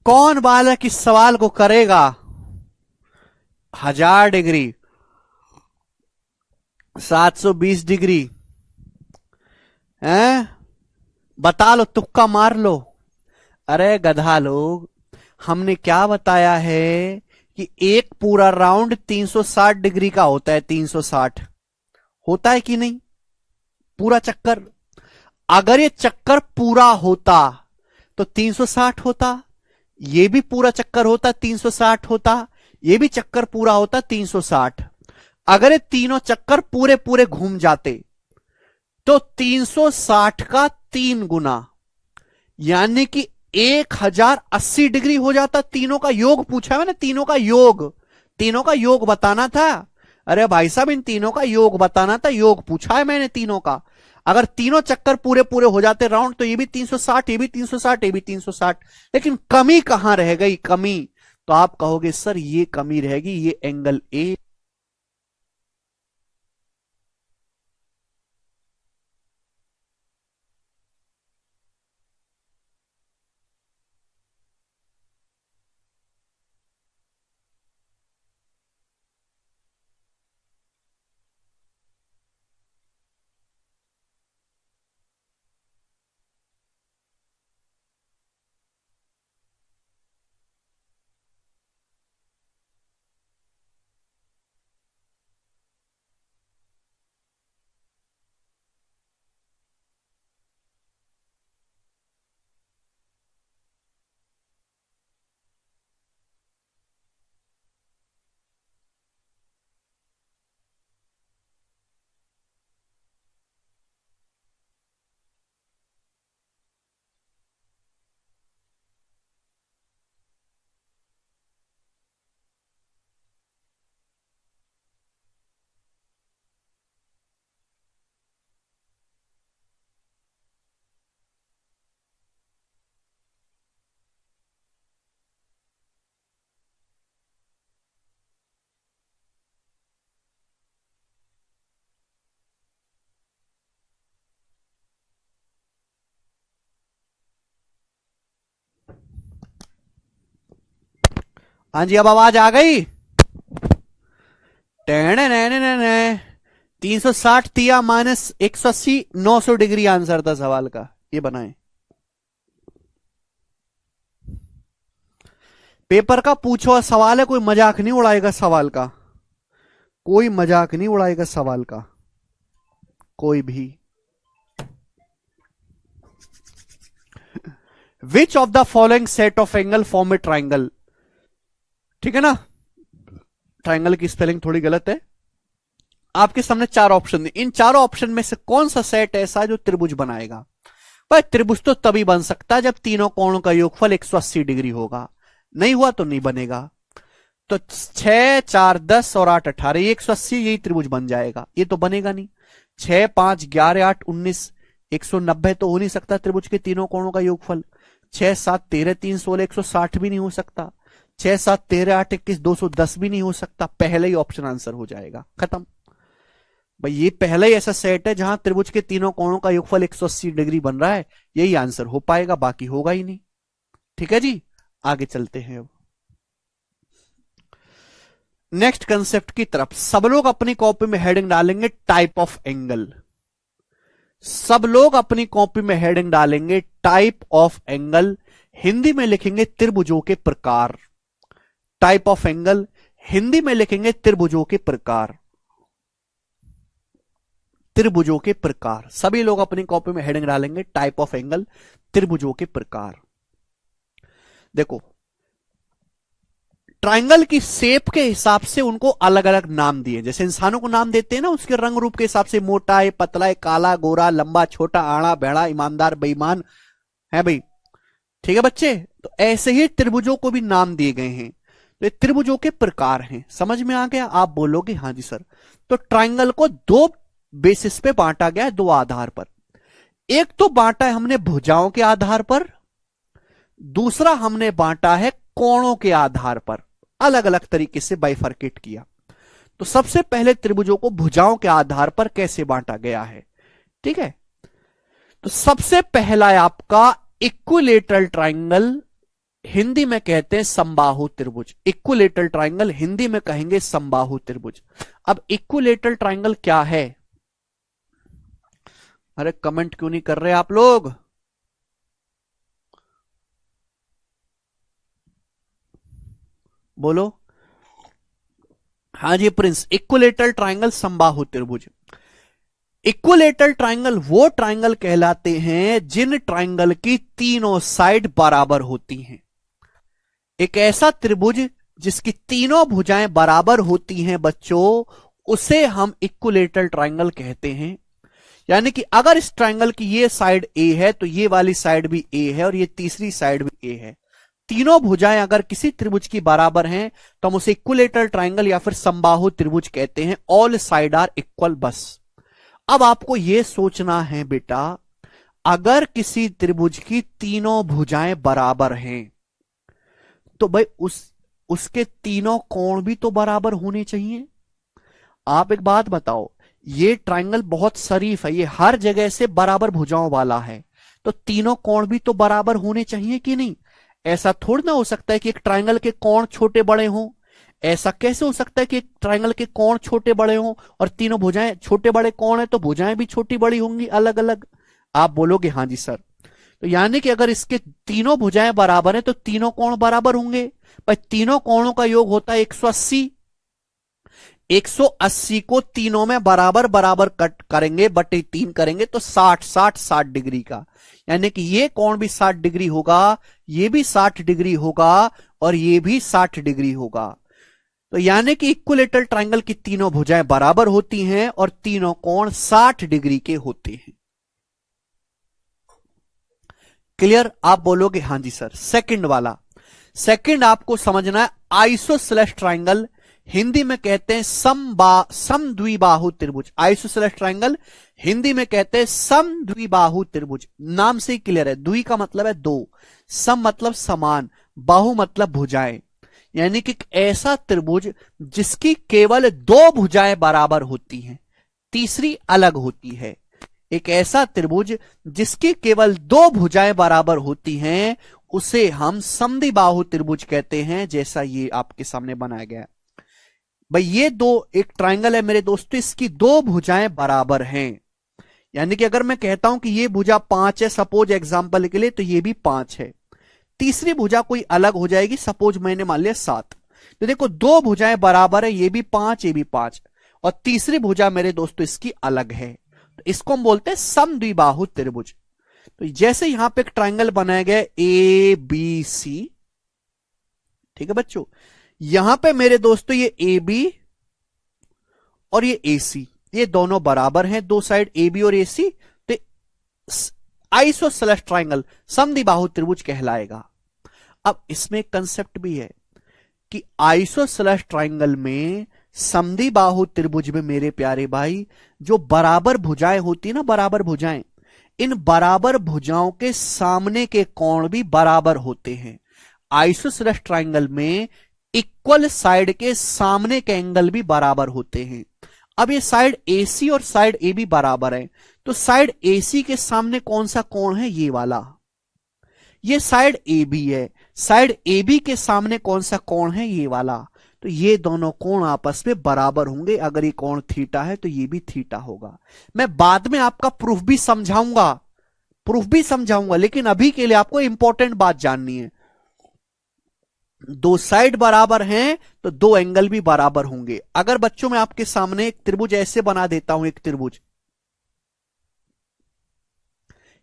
कौन बालक इस सवाल को करेगा? 1000 डिग्री, 720 डिग्री, हैं? बता लो, तुक्का मार लो। अरे गधा लोग, हमने क्या बताया है कि एक पूरा राउंड 360 डिग्री का होता है, 360, होता है कि नहीं पूरा चक्कर? अगर ये चक्कर पूरा होता तो 360 होता, ये भी पूरा चक्कर होता 360 होता, ये भी चक्कर पूरा होता 360। अगर ये तीनों चक्कर पूरे पूरे घूम जाते तो 360 का 3 गुना, यानी कि 1080 डिग्री हो जाता। तीनों का योग पूछा है मैंने, तीनों का योग, तीनों का योग बताना था। अरे भाई साहब इन तीनों का योग बताना था, योग पूछा है मैंने तीनों का। अगर तीनों चक्कर पूरे पूरे हो जाते राउंड तो ये भी 360, ये भी 360, ये भी 360, लेकिन कमी कहां रह गई? कमी तो आप कहोगे सर ये कमी रहेगी, ये एंगल ए। हाँ जी अब आवाज आ गई? टेढ़े 360 तिया माइनस 180, 900 डिग्री आंसर था सवाल का, ये बनाए। पेपर का पूछो सवाल है, कोई मजाक नहीं उड़ाएगा सवाल का, कोई मजाक नहीं उड़ाएगा सवाल का कोई भी। Which of the following set of angle form A triangle? ठीक है ना, ट्राइंगल की स्पेलिंग थोड़ी गलत है। आपके सामने 4 ऑप्शन है, इन चारों ऑप्शन में से कौन सा सेट ऐसा है जो त्रिभुज बनाएगा? भाई त्रिभुज तो तभी बन सकता है जब तीनों कोणों का योगफल 180 डिग्री होगा, नहीं हुआ तो नहीं बनेगा। तो 6 4 10 और 8 18, ये 180, यही त्रिभुज बन जाएगा। ये तो बनेगा नहीं। 6 5 11 8 19 190 तो हो नहीं सकता त्रिभुज के तीनों कोणों का योगफल। 6 7 13 3 16 160 भी नहीं हो सकता। 6 7 13 8 21 210 भी नहीं हो सकता। पहले ही ऑप्शन आंसर हो जाएगा, खत्म। भाई ये पहला ही ऐसा सेट है जहां त्रिभुज के तीनों कोणों का योगफल 180 डिग्री बन रहा है, यही आंसर हो पाएगा, बाकी होगा ही नहीं। ठीक है जी, आगे चलते हैं अब नेक्स्ट कंसेप्ट की तरफ। सब लोग अपनी कॉपी में हेडिंग डालेंगे टाइप ऑफ एंगल। सब लोग अपनी कॉपी में हेडिंग डालेंगे टाइप ऑफ एंगल, हिंदी में लिखेंगे त्रिभुजों के प्रकार। टाइप ऑफ एंगल हिंदी में लिखेंगे त्रिभुजों के प्रकार। त्रिभुजों के प्रकार, सभी लोग अपनी कॉपी में हेडिंग डालेंगे टाइप ऑफ एंगल, त्रिभुजों के प्रकार। देखो ट्राइंगल की शेप के हिसाब से उनको अलग अलग नाम दिए, जैसे इंसानों को नाम देते हैं ना उसके रंग रूप के हिसाब से, मोटा है, पतला है, काला, गोरा, लंबा, छोटा, आड़ा, बेड़ा, ईमानदार, बेईमान है भाई। ठीक है बच्चे, तो ऐसे ही त्रिभुजों को भी नाम दिए गए हैं। तो ये त्रिभुजों के प्रकार हैं, समझ में आ गया? आप बोलोगे हाँ जी सर। तो ट्राइंगल को 2 बेसिस पे बांटा गया है, 2 आधार पर। एक तो बांटा है हमने भुजाओं के आधार पर, दूसरा हमने बांटा है कोणों के आधार पर। अलग अलग तरीके से बाइफरकेट किया। तो सबसे पहले त्रिभुजों को भुजाओं के आधार पर कैसे बांटा गया है, ठीक है? तो सबसे पहला है आपका इक्विलेटरल ट्राइंगल, हिंदी में कहते हैं समबाहु त्रिभुज। इक्विलेटरल ट्राइंगल हिंदी में कहेंगे समबाहु त्रिभुज। अब इक्विलेटरल ट्राइंगल क्या है? अरे कमेंट क्यों नहीं कर रहे आप लोग? बोलो। हाँ जी प्रिंस, इक्विलेटरल ट्राइंगल समबाहु त्रिभुज। इक्विलेटरल ट्राइंगल वो ट्राइंगल कहलाते हैं जिन ट्राइंगल की तीनों साइड बराबर होती हैं। एक ऐसा त्रिभुज जिसकी तीनों भुजाएं बराबर होती हैं बच्चों, उसे हम इक्विलेटरल ट्राइंगल कहते हैं। यानी कि अगर इस ट्राइंगल की ये साइड ए है तो ये वाली साइड भी ए है और ये तीसरी साइड भी ए है। तीनों भुजाएं अगर किसी त्रिभुज की बराबर हैं तो हम उसे इक्विलेटरल ट्राइंगल या फिर समबाहु त्रिभुज कहते हैं। All side are equal. बस अब आपको यह सोचना है बेटा, अगर किसी त्रिभुज की तीनों भुजाएं बराबर हैं तो भाई उसके तीनों कोण भी तो बराबर होने चाहिए। आप एक बात बताओ, ये ट्राइंगल बहुत शरीफ है, ये हर जगह से बराबर भुजाओं वाला है, तो तीनों कोण भी तो बराबर होने चाहिए कि नहीं। ऐसा थोड़ा ना हो सकता है कि एक ट्राइंगल के कोण छोटे बड़े हों। ऐसा कैसे हो सकता है कि एक ट्राइंगल के कोण छोटे बड़े हों और तीनों भुजाएं छोटे बड़े कोण है तो भुजाएं भी छोटी बड़ी होंगी अलग अलग। आप बोलोगे हाँ जी सर। तो यानी कि अगर इसके तीनों भुजाएं बराबर हैं तो तीनों कोण बराबर होंगे। भाई तीनों कोणों का योग होता है 180। 180 को तीनों में बराबर बराबर कट करेंगे, बटे 3 करेंगे तो 60 डिग्री का। यानी कि ये कोण भी 60 डिग्री होगा, ये भी 60 डिग्री होगा और ये भी 60 डिग्री होगा। तो यानी कि इक्विलेटरल ट्राइंगल की तीनों भुजाएं बराबर होती हैं और तीनों कोण 60 डिग्री के होते हैं। क्लियर। आप बोलोगे हाँ जी सर। सेकंड वाला, सेकंड आपको समझना है आइसोसेलेस ट्राइंगल, हिंदी में कहते हैं समद्विबाहु त्रिभुज। आइसोसेलेस ट्राइंगल हिंदी में कहते हैं समद्विबाहु त्रिभुज। नाम से ही क्लियर है, द्वि का मतलब है दो, सम मतलब समान, बाहु मतलब भुजाएं। यानी कि ऐसा त्रिभुज जिसकी केवल दो भुजाएं बराबर होती हैं, तीसरी अलग होती है। एक ऐसा त्रिभुज जिसकी केवल दो भुजाएं बराबर होती हैं उसे हम समद्विबाहु त्रिभुज कहते हैं, जैसा ये आपके सामने बनाया गया है। भाई ये दो, एक ट्राइंगल है मेरे दोस्तों, इसकी दो भुजाएं बराबर हैं। यानी कि अगर मैं कहता हूं कि ये भुजा 5 है सपोज एग्जांपल के लिए, तो ये भी 5 है। तीसरी भुजा कोई अलग हो जाएगी, सपोज मैंने मान लिया 7। तो देखो दो भुजाएं बराबर है, ये भी 5 ये भी 5, और तीसरी भुजा मेरे दोस्तों इसकी अलग है, तो इसको हम बोलते हैं समद्विबाहु त्रिभुज। तो जैसे यहां पे एक ट्राइंगल बनाया गया ए बी सी, ठीक है बच्चों, यहां पे मेरे दोस्तों ये ए बी और ये ए सी, ये दोनों बराबर हैं, दो साइड ए बी और ए सी, तो आइसोसेलेस ट्राइंगल समद्विबाहु त्रिभुज कहलाएगा। अब इसमें कंसेप्ट भी है कि आइसोसेलेस ट्राइंगल में, समद्विबाहु त्रिभुज में मेरे प्यारे भाई, जो बराबर भुजाएं होती है ना, बराबर भुजाएं, इन बराबर भुजाओं के सामने के कोण भी बराबर होते हैं। आइसोसेलेस ट्राइंगल में इक्वल साइड के सामने के एंगल भी बराबर होते हैं। अब ये साइड AC और साइड AB बराबर है, तो साइड AC के सामने कौन सा कोण है, ये वाला। ये साइड AB है, साइड AB के सामने कौन सा कोण है, ये वाला। तो ये दोनों कोण आपस में बराबर होंगे। अगर ये कोण थीटा है तो ये भी थीटा होगा। मैं बाद में आपका प्रूफ भी समझाऊंगा, लेकिन अभी के लिए आपको इंपॉर्टेंट बात जाननी है। दो साइड बराबर हैं तो दो एंगल भी बराबर होंगे। अगर बच्चों मैं आपके सामने एक त्रिभुज ऐसे बना देता हूं, एक त्रिभुज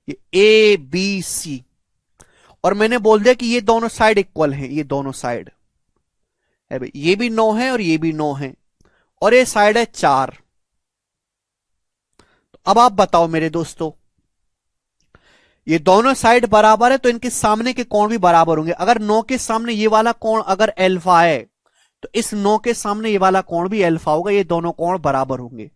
ये ए बी सी, और मैंने बोल दिया कि ये दोनों साइड इक्वल हैं, ये दोनों साइड है भाई, ये भी 9 है और ये भी 9 है, और ये साइड है 4। तो अब आप बताओ मेरे दोस्तों, ये दोनों साइड बराबर है तो इनके सामने के कोण भी बराबर होंगे। अगर 9 के सामने ये वाला कोण अगर अल्फा है तो इस 9 के सामने ये वाला कोण भी अल्फा होगा, ये दोनों कोण बराबर होंगे।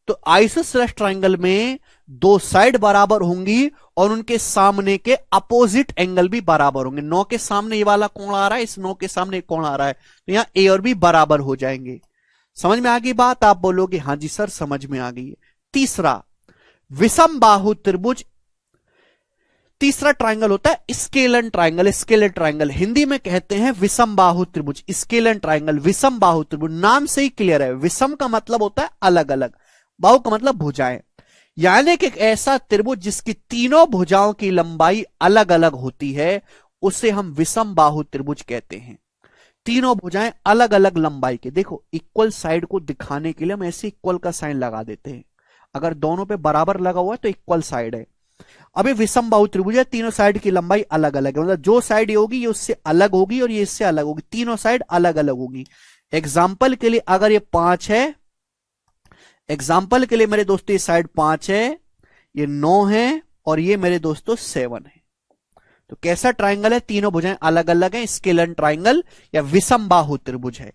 तो आइसोसेलेस ट्राइंगल में दो साइड बराबर होंगी और उनके सामने के अपोजिट एंगल भी बराबर होंगे। 9 के सामने ये वाला कोण आ रहा है, इस 9 के सामने एक कोण आ रहा है, तो यहां ए और बी बराबर हो जाएंगे। समझ में आ गई बात। आप बोलोगे हाँ जी सर समझ में आ गई है। तीसरा विषम बाहु त्रिभुज, तीसरा ट्राइंगल होता है scalene triangle. Scalar triangle Hindi में कहते हैं विषम बाहु त्रिभुज। स्केलन ट्राइंगल विषम बाहु त्रिभुज, नाम से ही क्लियर है। विषम का मतलब होता है अलग अलग, बाहु का मतलब भुजाएं। यानी कि एक ऐसा त्रिभुज जिसकी तीनों भुजाओं की लंबाई अलग अलग होती है उसे हम विषम बाहु त्रिभुज कहते हैं। तीनों भुजाएं अलग अलग लंबाई के। देखो इक्वल साइड को दिखाने के लिए हम ऐसे इक्वल का साइन लगा देते हैं। अगर दोनों पे बराबर लगा हुआ है तो इक्वल साइड है। अब ये विषमबाहु त्रिभुज है, तीनों साइड की लंबाई अलग अलग है, मतलब जो साइड ये होगी ये उससे अलग होगी और ये इससे अलग होगी, तीनों साइड अलग अलग होगी। एग्जाम्पल के लिए अगर ये 5 है, एग्जाम्पल के लिए मेरे दोस्तों ये साइड 5 है, ये 9 है और ये मेरे दोस्तों 7 है। तो कैसा ट्राइंगल है? तीनों भुजाएं अलग अलग हैं, स्केलन ट्राइंगल या विषमबाहु त्रिभुज है।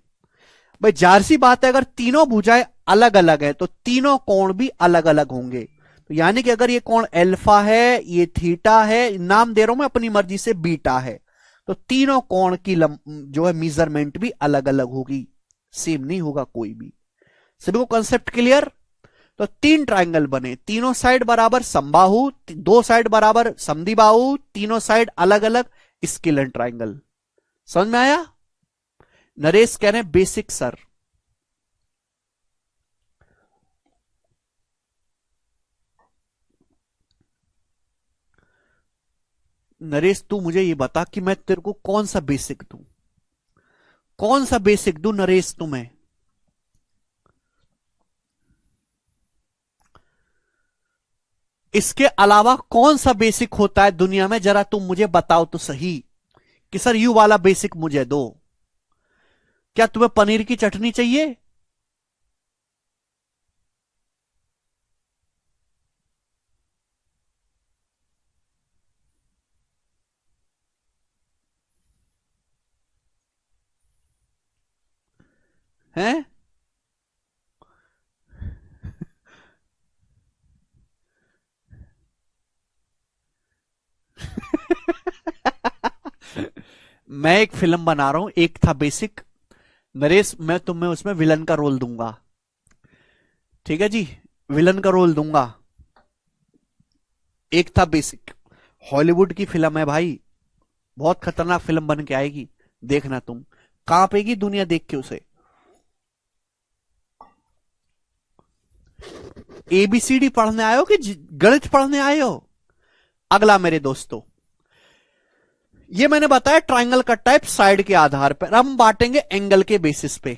भाई जाहिर सी बात है, अगर तीनों भुजाएं अलग अलग है तो तीनों कोण भी अलग अलग होंगे। तो यानी कि अगर ये कोण अल्फा है, ये थीटा है, नाम दे रहा हूं मैं अपनी मर्जी से, बीटा है, तो तीनों कोण की जो है मेजरमेंट भी अलग अलग होगी, सेम नहीं होगा कोई भी। सभी को कंसेप्ट क्लियर? तो 3 ट्राइंगल बने, तीनों साइड बराबर समबाहु, 2 साइड बराबर समद्विबाहु, तीनों साइड अलग अलग स्केलन ट्राइंगल। समझ में आया? नरेश कह रहे हैं बेसिक सर। नरेश तू मुझे ये बता कि मैं तेरे को कौन सा बेसिक दूं, कौन सा बेसिक दूं नरेश तुम्हें? इसके अलावा कौन सा बेसिक होता है दुनिया में, जरा तुम मुझे बताओ तो सही कि सर यू वाला बेसिक मुझे दो। क्या तुम्हें पनीर की चटनी चाहिए? हैं? मैं एक फिल्म बना रहा हूं, एक था बेसिक नरेश, मैं तुम्हें उसमें विलन का रोल दूंगा, ठीक है जी, विलन का रोल दूंगा। एक था बेसिक, हॉलीवुड की फिल्म है भाई, बहुत खतरनाक फिल्म बन के आएगी, देखना तुम, कांपेगी दुनिया देख के उसे। एबीसीडी पढ़ने आए हो कि गणित पढ़ने आए हो? अगला मेरे दोस्तों, ये मैंने बताया ट्राइंगल का टाइप साइड के आधार पर, हम बांटेंगे एंगल के बेसिस पे,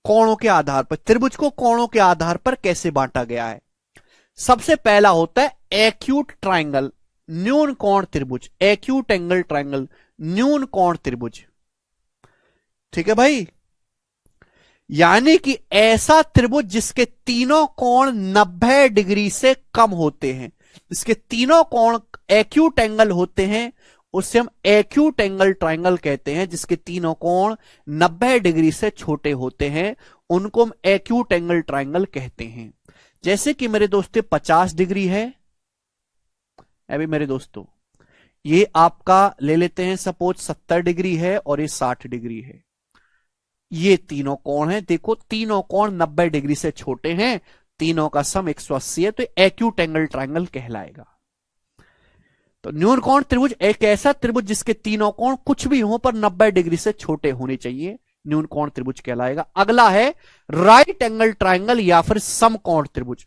कोणों के आधार पर। त्रिभुज को कोणों के आधार पर कैसे बांटा गया है? सबसे पहला होता है एक्यूट ट्राइंगल, न्यून कोण त्रिभुज, एक्यूट एंगल ट्राइंगल, न्यून कोण त्रिभुज, ठीक है भाई। यानी कि ऐसा त्रिभुज जिसके तीनों कोण 90 डिग्री से कम होते हैं, जिसके तीनों कोण एक्यूट एंगल होते हैं, उससे हम एक्यूट एंगल ट्राइंगल कहते हैं। जिसके तीनों कोण 90 डिग्री से छोटे होते हैं उनको हम एक्यूट एंगल ट्राइंगल कहते हैं। जैसे कि मेरे दोस्तों 50 डिग्री है, अभी मेरे दोस्तों ये आपका ले लेते हैं सपोज 70 डिग्री है और ये 60 डिग्री है, ये तीनों कोण हैं। देखो तीनों कोण 90 डिग्री से छोटे हैं, तीनों का सम 180 है, तो एक्यूट एंगल ट्राइंगल कहलाएगा। तो न्यून कोण त्रिभुज एक ऐसा त्रिभुज जिसके तीनों कोण कुछ भी हो पर 90 डिग्री से छोटे होने चाहिए, न्यून कोण त्रिभुज कहलाएगा। अगला है राइट एंगल ट्राइंगल या फिर समकोण त्रिभुज।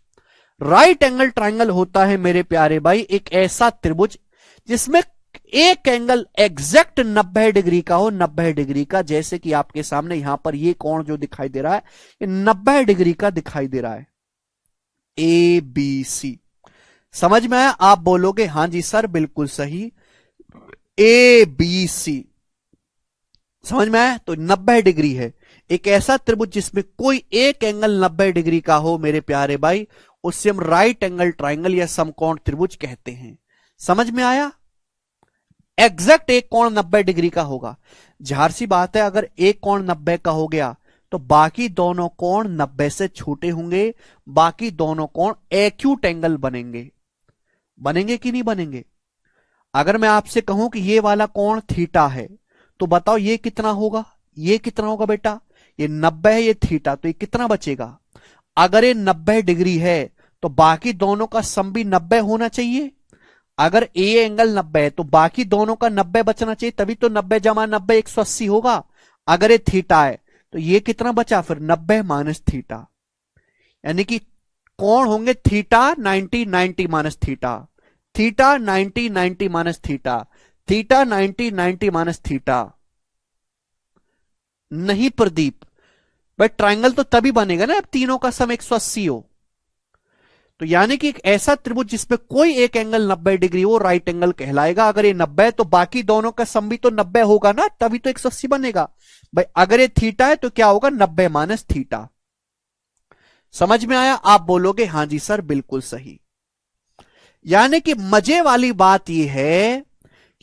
राइट एंगल ट्राइंगल होता है मेरे प्यारे भाई एक ऐसा त्रिभुज जिसमें एक एंगल एग्जैक्ट 90 डिग्री का हो, 90 डिग्री का। जैसे कि आपके सामने यहां पर ये कोण जो दिखाई दे रहा है ये 90 डिग्री का दिखाई दे रहा है, ए बी सी। समझ में आया? आप बोलोगे हां जी सर बिल्कुल सही, ए बी सी, समझ में आया? तो 90 डिग्री है एक ऐसा त्रिभुज जिसमें कोई एक एंगल 90 डिग्री का हो मेरे प्यारे भाई, उससे हम राइट एंगल ट्राइंगल या समकोण त्रिभुज कहते हैं। समझ में आया? एग्जैक्ट एक कोण 90 डिग्री का होगा। जाहिर सी बात है अगर एक कोण 90 का हो गया तो बाकी दोनों कोण 90 से छोटे होंगे, बाकी दोनों कोण एक्यूट एंगल बनेंगे। बनेंगे कि नहीं बनेंगे? अगर मैं आपसे कहूं कि ये वाला कोण थीटा है तो बताओ ये कितना होगा? ये कितना होगा बेटा? ये 90 है, ये थीटा, तो ये कितना बचेगा? अगर ये 90 डिग्री है तो बाकी दोनों का सम भी 90 होना चाहिए। अगर ए एंगल 90 है तो बाकी दोनों का 90 बचना चाहिए, तभी तो 90 जमा 90 180 होगा। अगर ये थीटा है तो ये कितना बचा फिर? 90 माइनस थीटा, यानी कि कोण होंगे theta 90 90 minus theta, theta 90 90 minus theta, theta 90 90 minus theta. नहीं प्रदीप भाई, ट्राइंगल तो तभी बनेगा ना अब तीनों का सम 180 हो। तो यानी कि एक ऐसा त्रिभुज जिसमें कोई एक एंगल 90 डिग्री हो राइट एंगल कहलाएगा। अगर ये 90 है तो बाकी दोनों का सम भी तो 90 होगा ना, तभी तो 180 बनेगा भाई। अगर ये थीटा है तो क्या होगा, 90 माइनस थीटा। समझ में आया? आप बोलोगे हां जी सर बिल्कुल सही। यानी कि मजे वाली बात यह है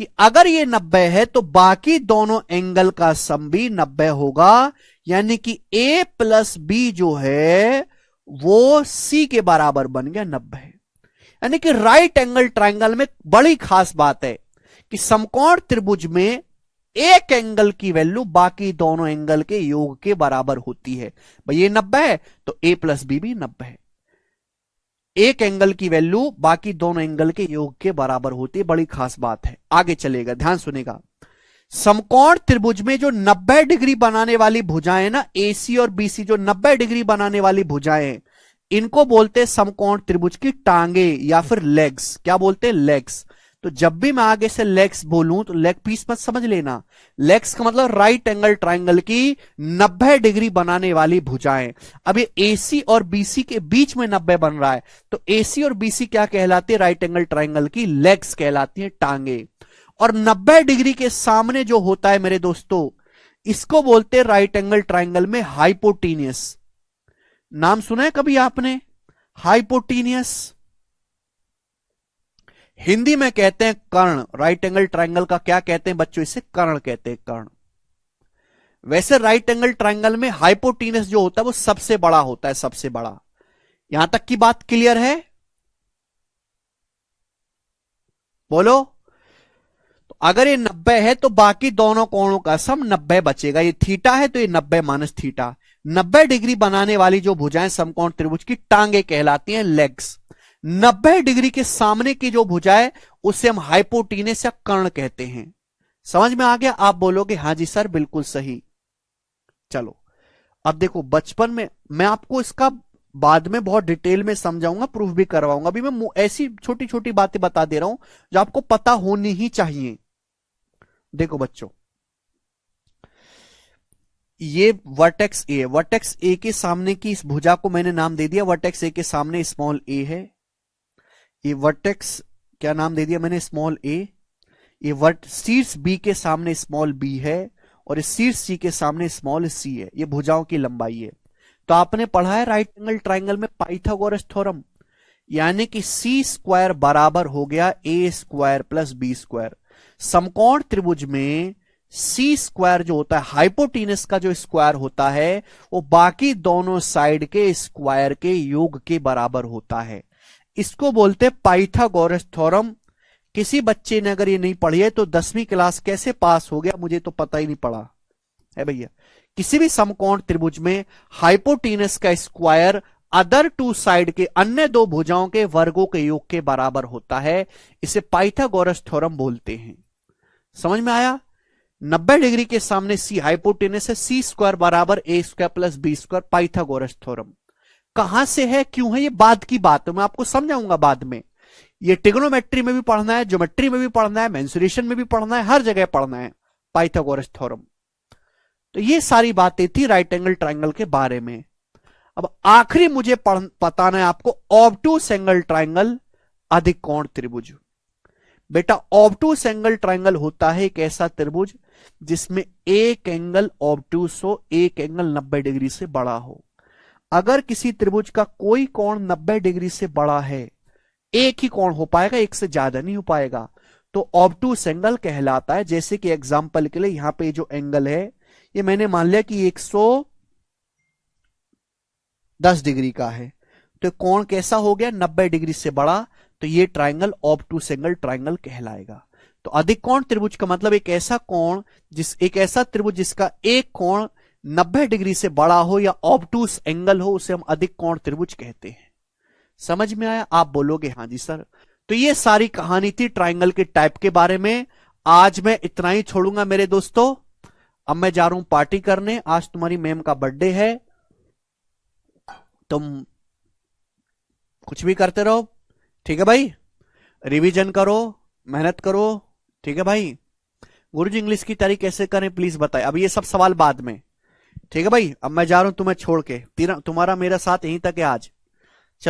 कि अगर ये 90 है तो बाकी दोनों एंगल का सम भी 90 होगा। यानी कि a प्लस बी जो है वो c के बराबर बन गया 90। यानी कि राइट एंगल ट्राइंगल में बड़ी खास बात है कि समकोण त्रिभुज में एक एंगल की वैल्यू बाकी दोनों एंगल के योग के बराबर होती है। भाई ये 90 है तो a प्लस बी भी 90 है। एक एंगल की वैल्यू बाकी दोनों एंगल के योग के बराबर होती है, बड़ी खास बात है। आगे चलेगा, ध्यान सुनेगा। समकोण त्रिभुज में जो 90 डिग्री बनाने वाली भुजाएं ना, AC और BC, जो 90 डिग्री बनाने वाली भुजाएं, इनको बोलते हैं समकोण त्रिभुज की टांगे या फिर लेग्स। क्या बोलते हैं? लेग्स। तो जब भी मैं आगे से लेग्स बोलूं तो लेग पीस मत समझ लेना। लेग्स का मतलब राइट एंगल ट्राइंगल की 90 डिग्री बनाने वाली भुजाएं। अब ये AC और BC के बीच में 90 बन रहा है तो AC और BC क्या कहलाती है? राइट एंगल ट्राइंगल की लेग्स कहलाती है, टांगे। और 90 डिग्री के सामने जो होता है मेरे दोस्तों, इसको बोलते हैं राइट एंगल ट्राइंगल में हाइपोटीनियस। नाम सुना है कभी आपने? हाइपोटीनियस। हिंदी में कहते हैं कर्ण। राइट एंगल ट्राइंगल का क्या कहते हैं बच्चों? इसे कर्ण कहते हैं, कर्ण। वैसे राइट एंगल ट्राइंगल में हाइपोटीनस जो होता है वो सबसे बड़ा होता है, सबसे बड़ा। यहां तक की बात क्लियर है? बोलो। तो अगर ये 90 है तो बाकी दोनों कोणों का सम 90 बचेगा। ये थीटा है तो ये 90 माइनस थीटा। 90 डिग्री बनाने वाली जो भुजाएं समकोण त्रिभुज की टांगे कहलाती हैं, लेग्स। 90 डिग्री के सामने की जो भुजाएं उसे हम हाइपोटीनस या कर्ण कहते हैं। समझ में आ गया? आप बोलोगे हां जी सर बिल्कुल सही। चलो अब देखो, बचपन में मैं आपको इसका बाद में बहुत डिटेल में समझाऊंगा, प्रूफ भी करवाऊंगा। अभी मैं ऐसी छोटी छोटी बातें बता दे रहा हूं जो आपको पता होनी ही चाहिए। देखो बच्चों, ये वर्टेक्स ए है। वर्टेक्स ए के सामने की इस भुजा को मैंने नाम दे दिया, वर्टेक्स ए के सामने स्मॉल ए है। ये वर्टेक्स क्या नाम दे दिया मैंने? स्मॉल ए। ये शीर्ष बी के सामने स्मॉल बी है और इस शीर्ष सी के सामने स्मॉल सी है। ये भुजाओं की लंबाई है। तो आपने पढ़ा है राइट एंगल ट्राइंगल में पाइथागोरस थ्योरम, यानी कि सी स्क्वायर बराबर हो गया ए स्क्वायर प्लस बी स्क्वायर। समकोण त्रिभुज में सी स्क्वायर जो होता है, हाइपोटीनस का जो स्क्वायर होता है, वो बाकी दोनों साइड के स्क्वायर के योग के बराबर होता है। इसको बोलते हैं पाइथागोरस थ्योरम। किसी बच्चे ने अगर ये नहीं पढ़ी है तो 10वीं क्लास कैसे पास हो गया मुझे तो पता ही नहीं पड़ा है भैया। किसी भी समकोण त्रिभुज में हाइपोटीनस का स्क्वायर अदर टू साइड के अन्य दो भुजाओं के वर्गों के योग के बराबर होता है। इसे पाइथागोरस थ्योरम बोलते हैं। समझ में आया? 90 डिग्री के सामने सी हाइपोटेनस है, सी स्क्वायर बराबर A square plus B square, Pythagoras theorem. कहां से है, क्यों है, ये बाद की बात है, मैं आपको समझाऊंगा बाद में। ये ट्रिग्नोमेट्री में भी पढ़ना है, ज्योमेट्री में भी पढ़ना है, मेंसुरेशन में भी पढ़ना है, हर जगह पढ़ना है पाइथागोरस थ्योरम। तो ये सारी बातें थी राइट एंगल ट्राइंगल के बारे में। अब आखिरी मुझे बताना है आपको ऑब्टूस एंगल ट्राइंगल, अधिक कोण त्रिभुज। बेटा ऑब्टूस एंगल ट्राइंगल होता है एक ऐसा त्रिभुज जिसमें एक एंगल ऑब्टूस हो, एक एंगल 90 डिग्री से बड़ा हो। अगर किसी त्रिभुज का कोई कोण 90 डिग्री से बड़ा है, एक ही कोण हो पाएगा, एक से ज्यादा नहीं हो पाएगा, तो ऑब्टूस एंगल कहलाता है। जैसे कि एग्जांपल के लिए यहां पे जो एंगल है ये मैंने मान लिया कि 110 डिग्री का है, तो कोण कैसा हो गया, 90 डिग्री से बड़ा, तो ये ट्राइंगल ऑब्टूस एंगल ट्राइंगल कहलाएगा। तो अधिक कोण त्रिभुज का मतलब एक ऐसा त्रिभुज जिसका एक कोण 90 डिग्री से बड़ा हो या ऑब्टूस एंगल हो, उसे हम अधिक कोण त्रिभुज कहते हैं। समझ में आया? आप बोलोगे हां जी सर। तो ये सारी कहानी थी ट्राइंगल के टाइप के बारे में। आज मैं इतना ही छोड़ूंगा मेरे दोस्तों। अब मैं जा रहा हूं पार्टी करने, आज तुम्हारी मैम का बर्थडे है। तुम कुछ भी करते रहो, ठीक है भाई, रिवीजन करो, मेहनत करो, ठीक है भाई। गुरुजी इंग्लिश की तैयारी कैसे करें प्लीज बताएं। अब ये सब सवाल बाद में, ठीक है भाई। अब मैं जा रहा हूं तुम्हें छोड़ के, तुम्हारा मेरा साथ यहीं तक है आज।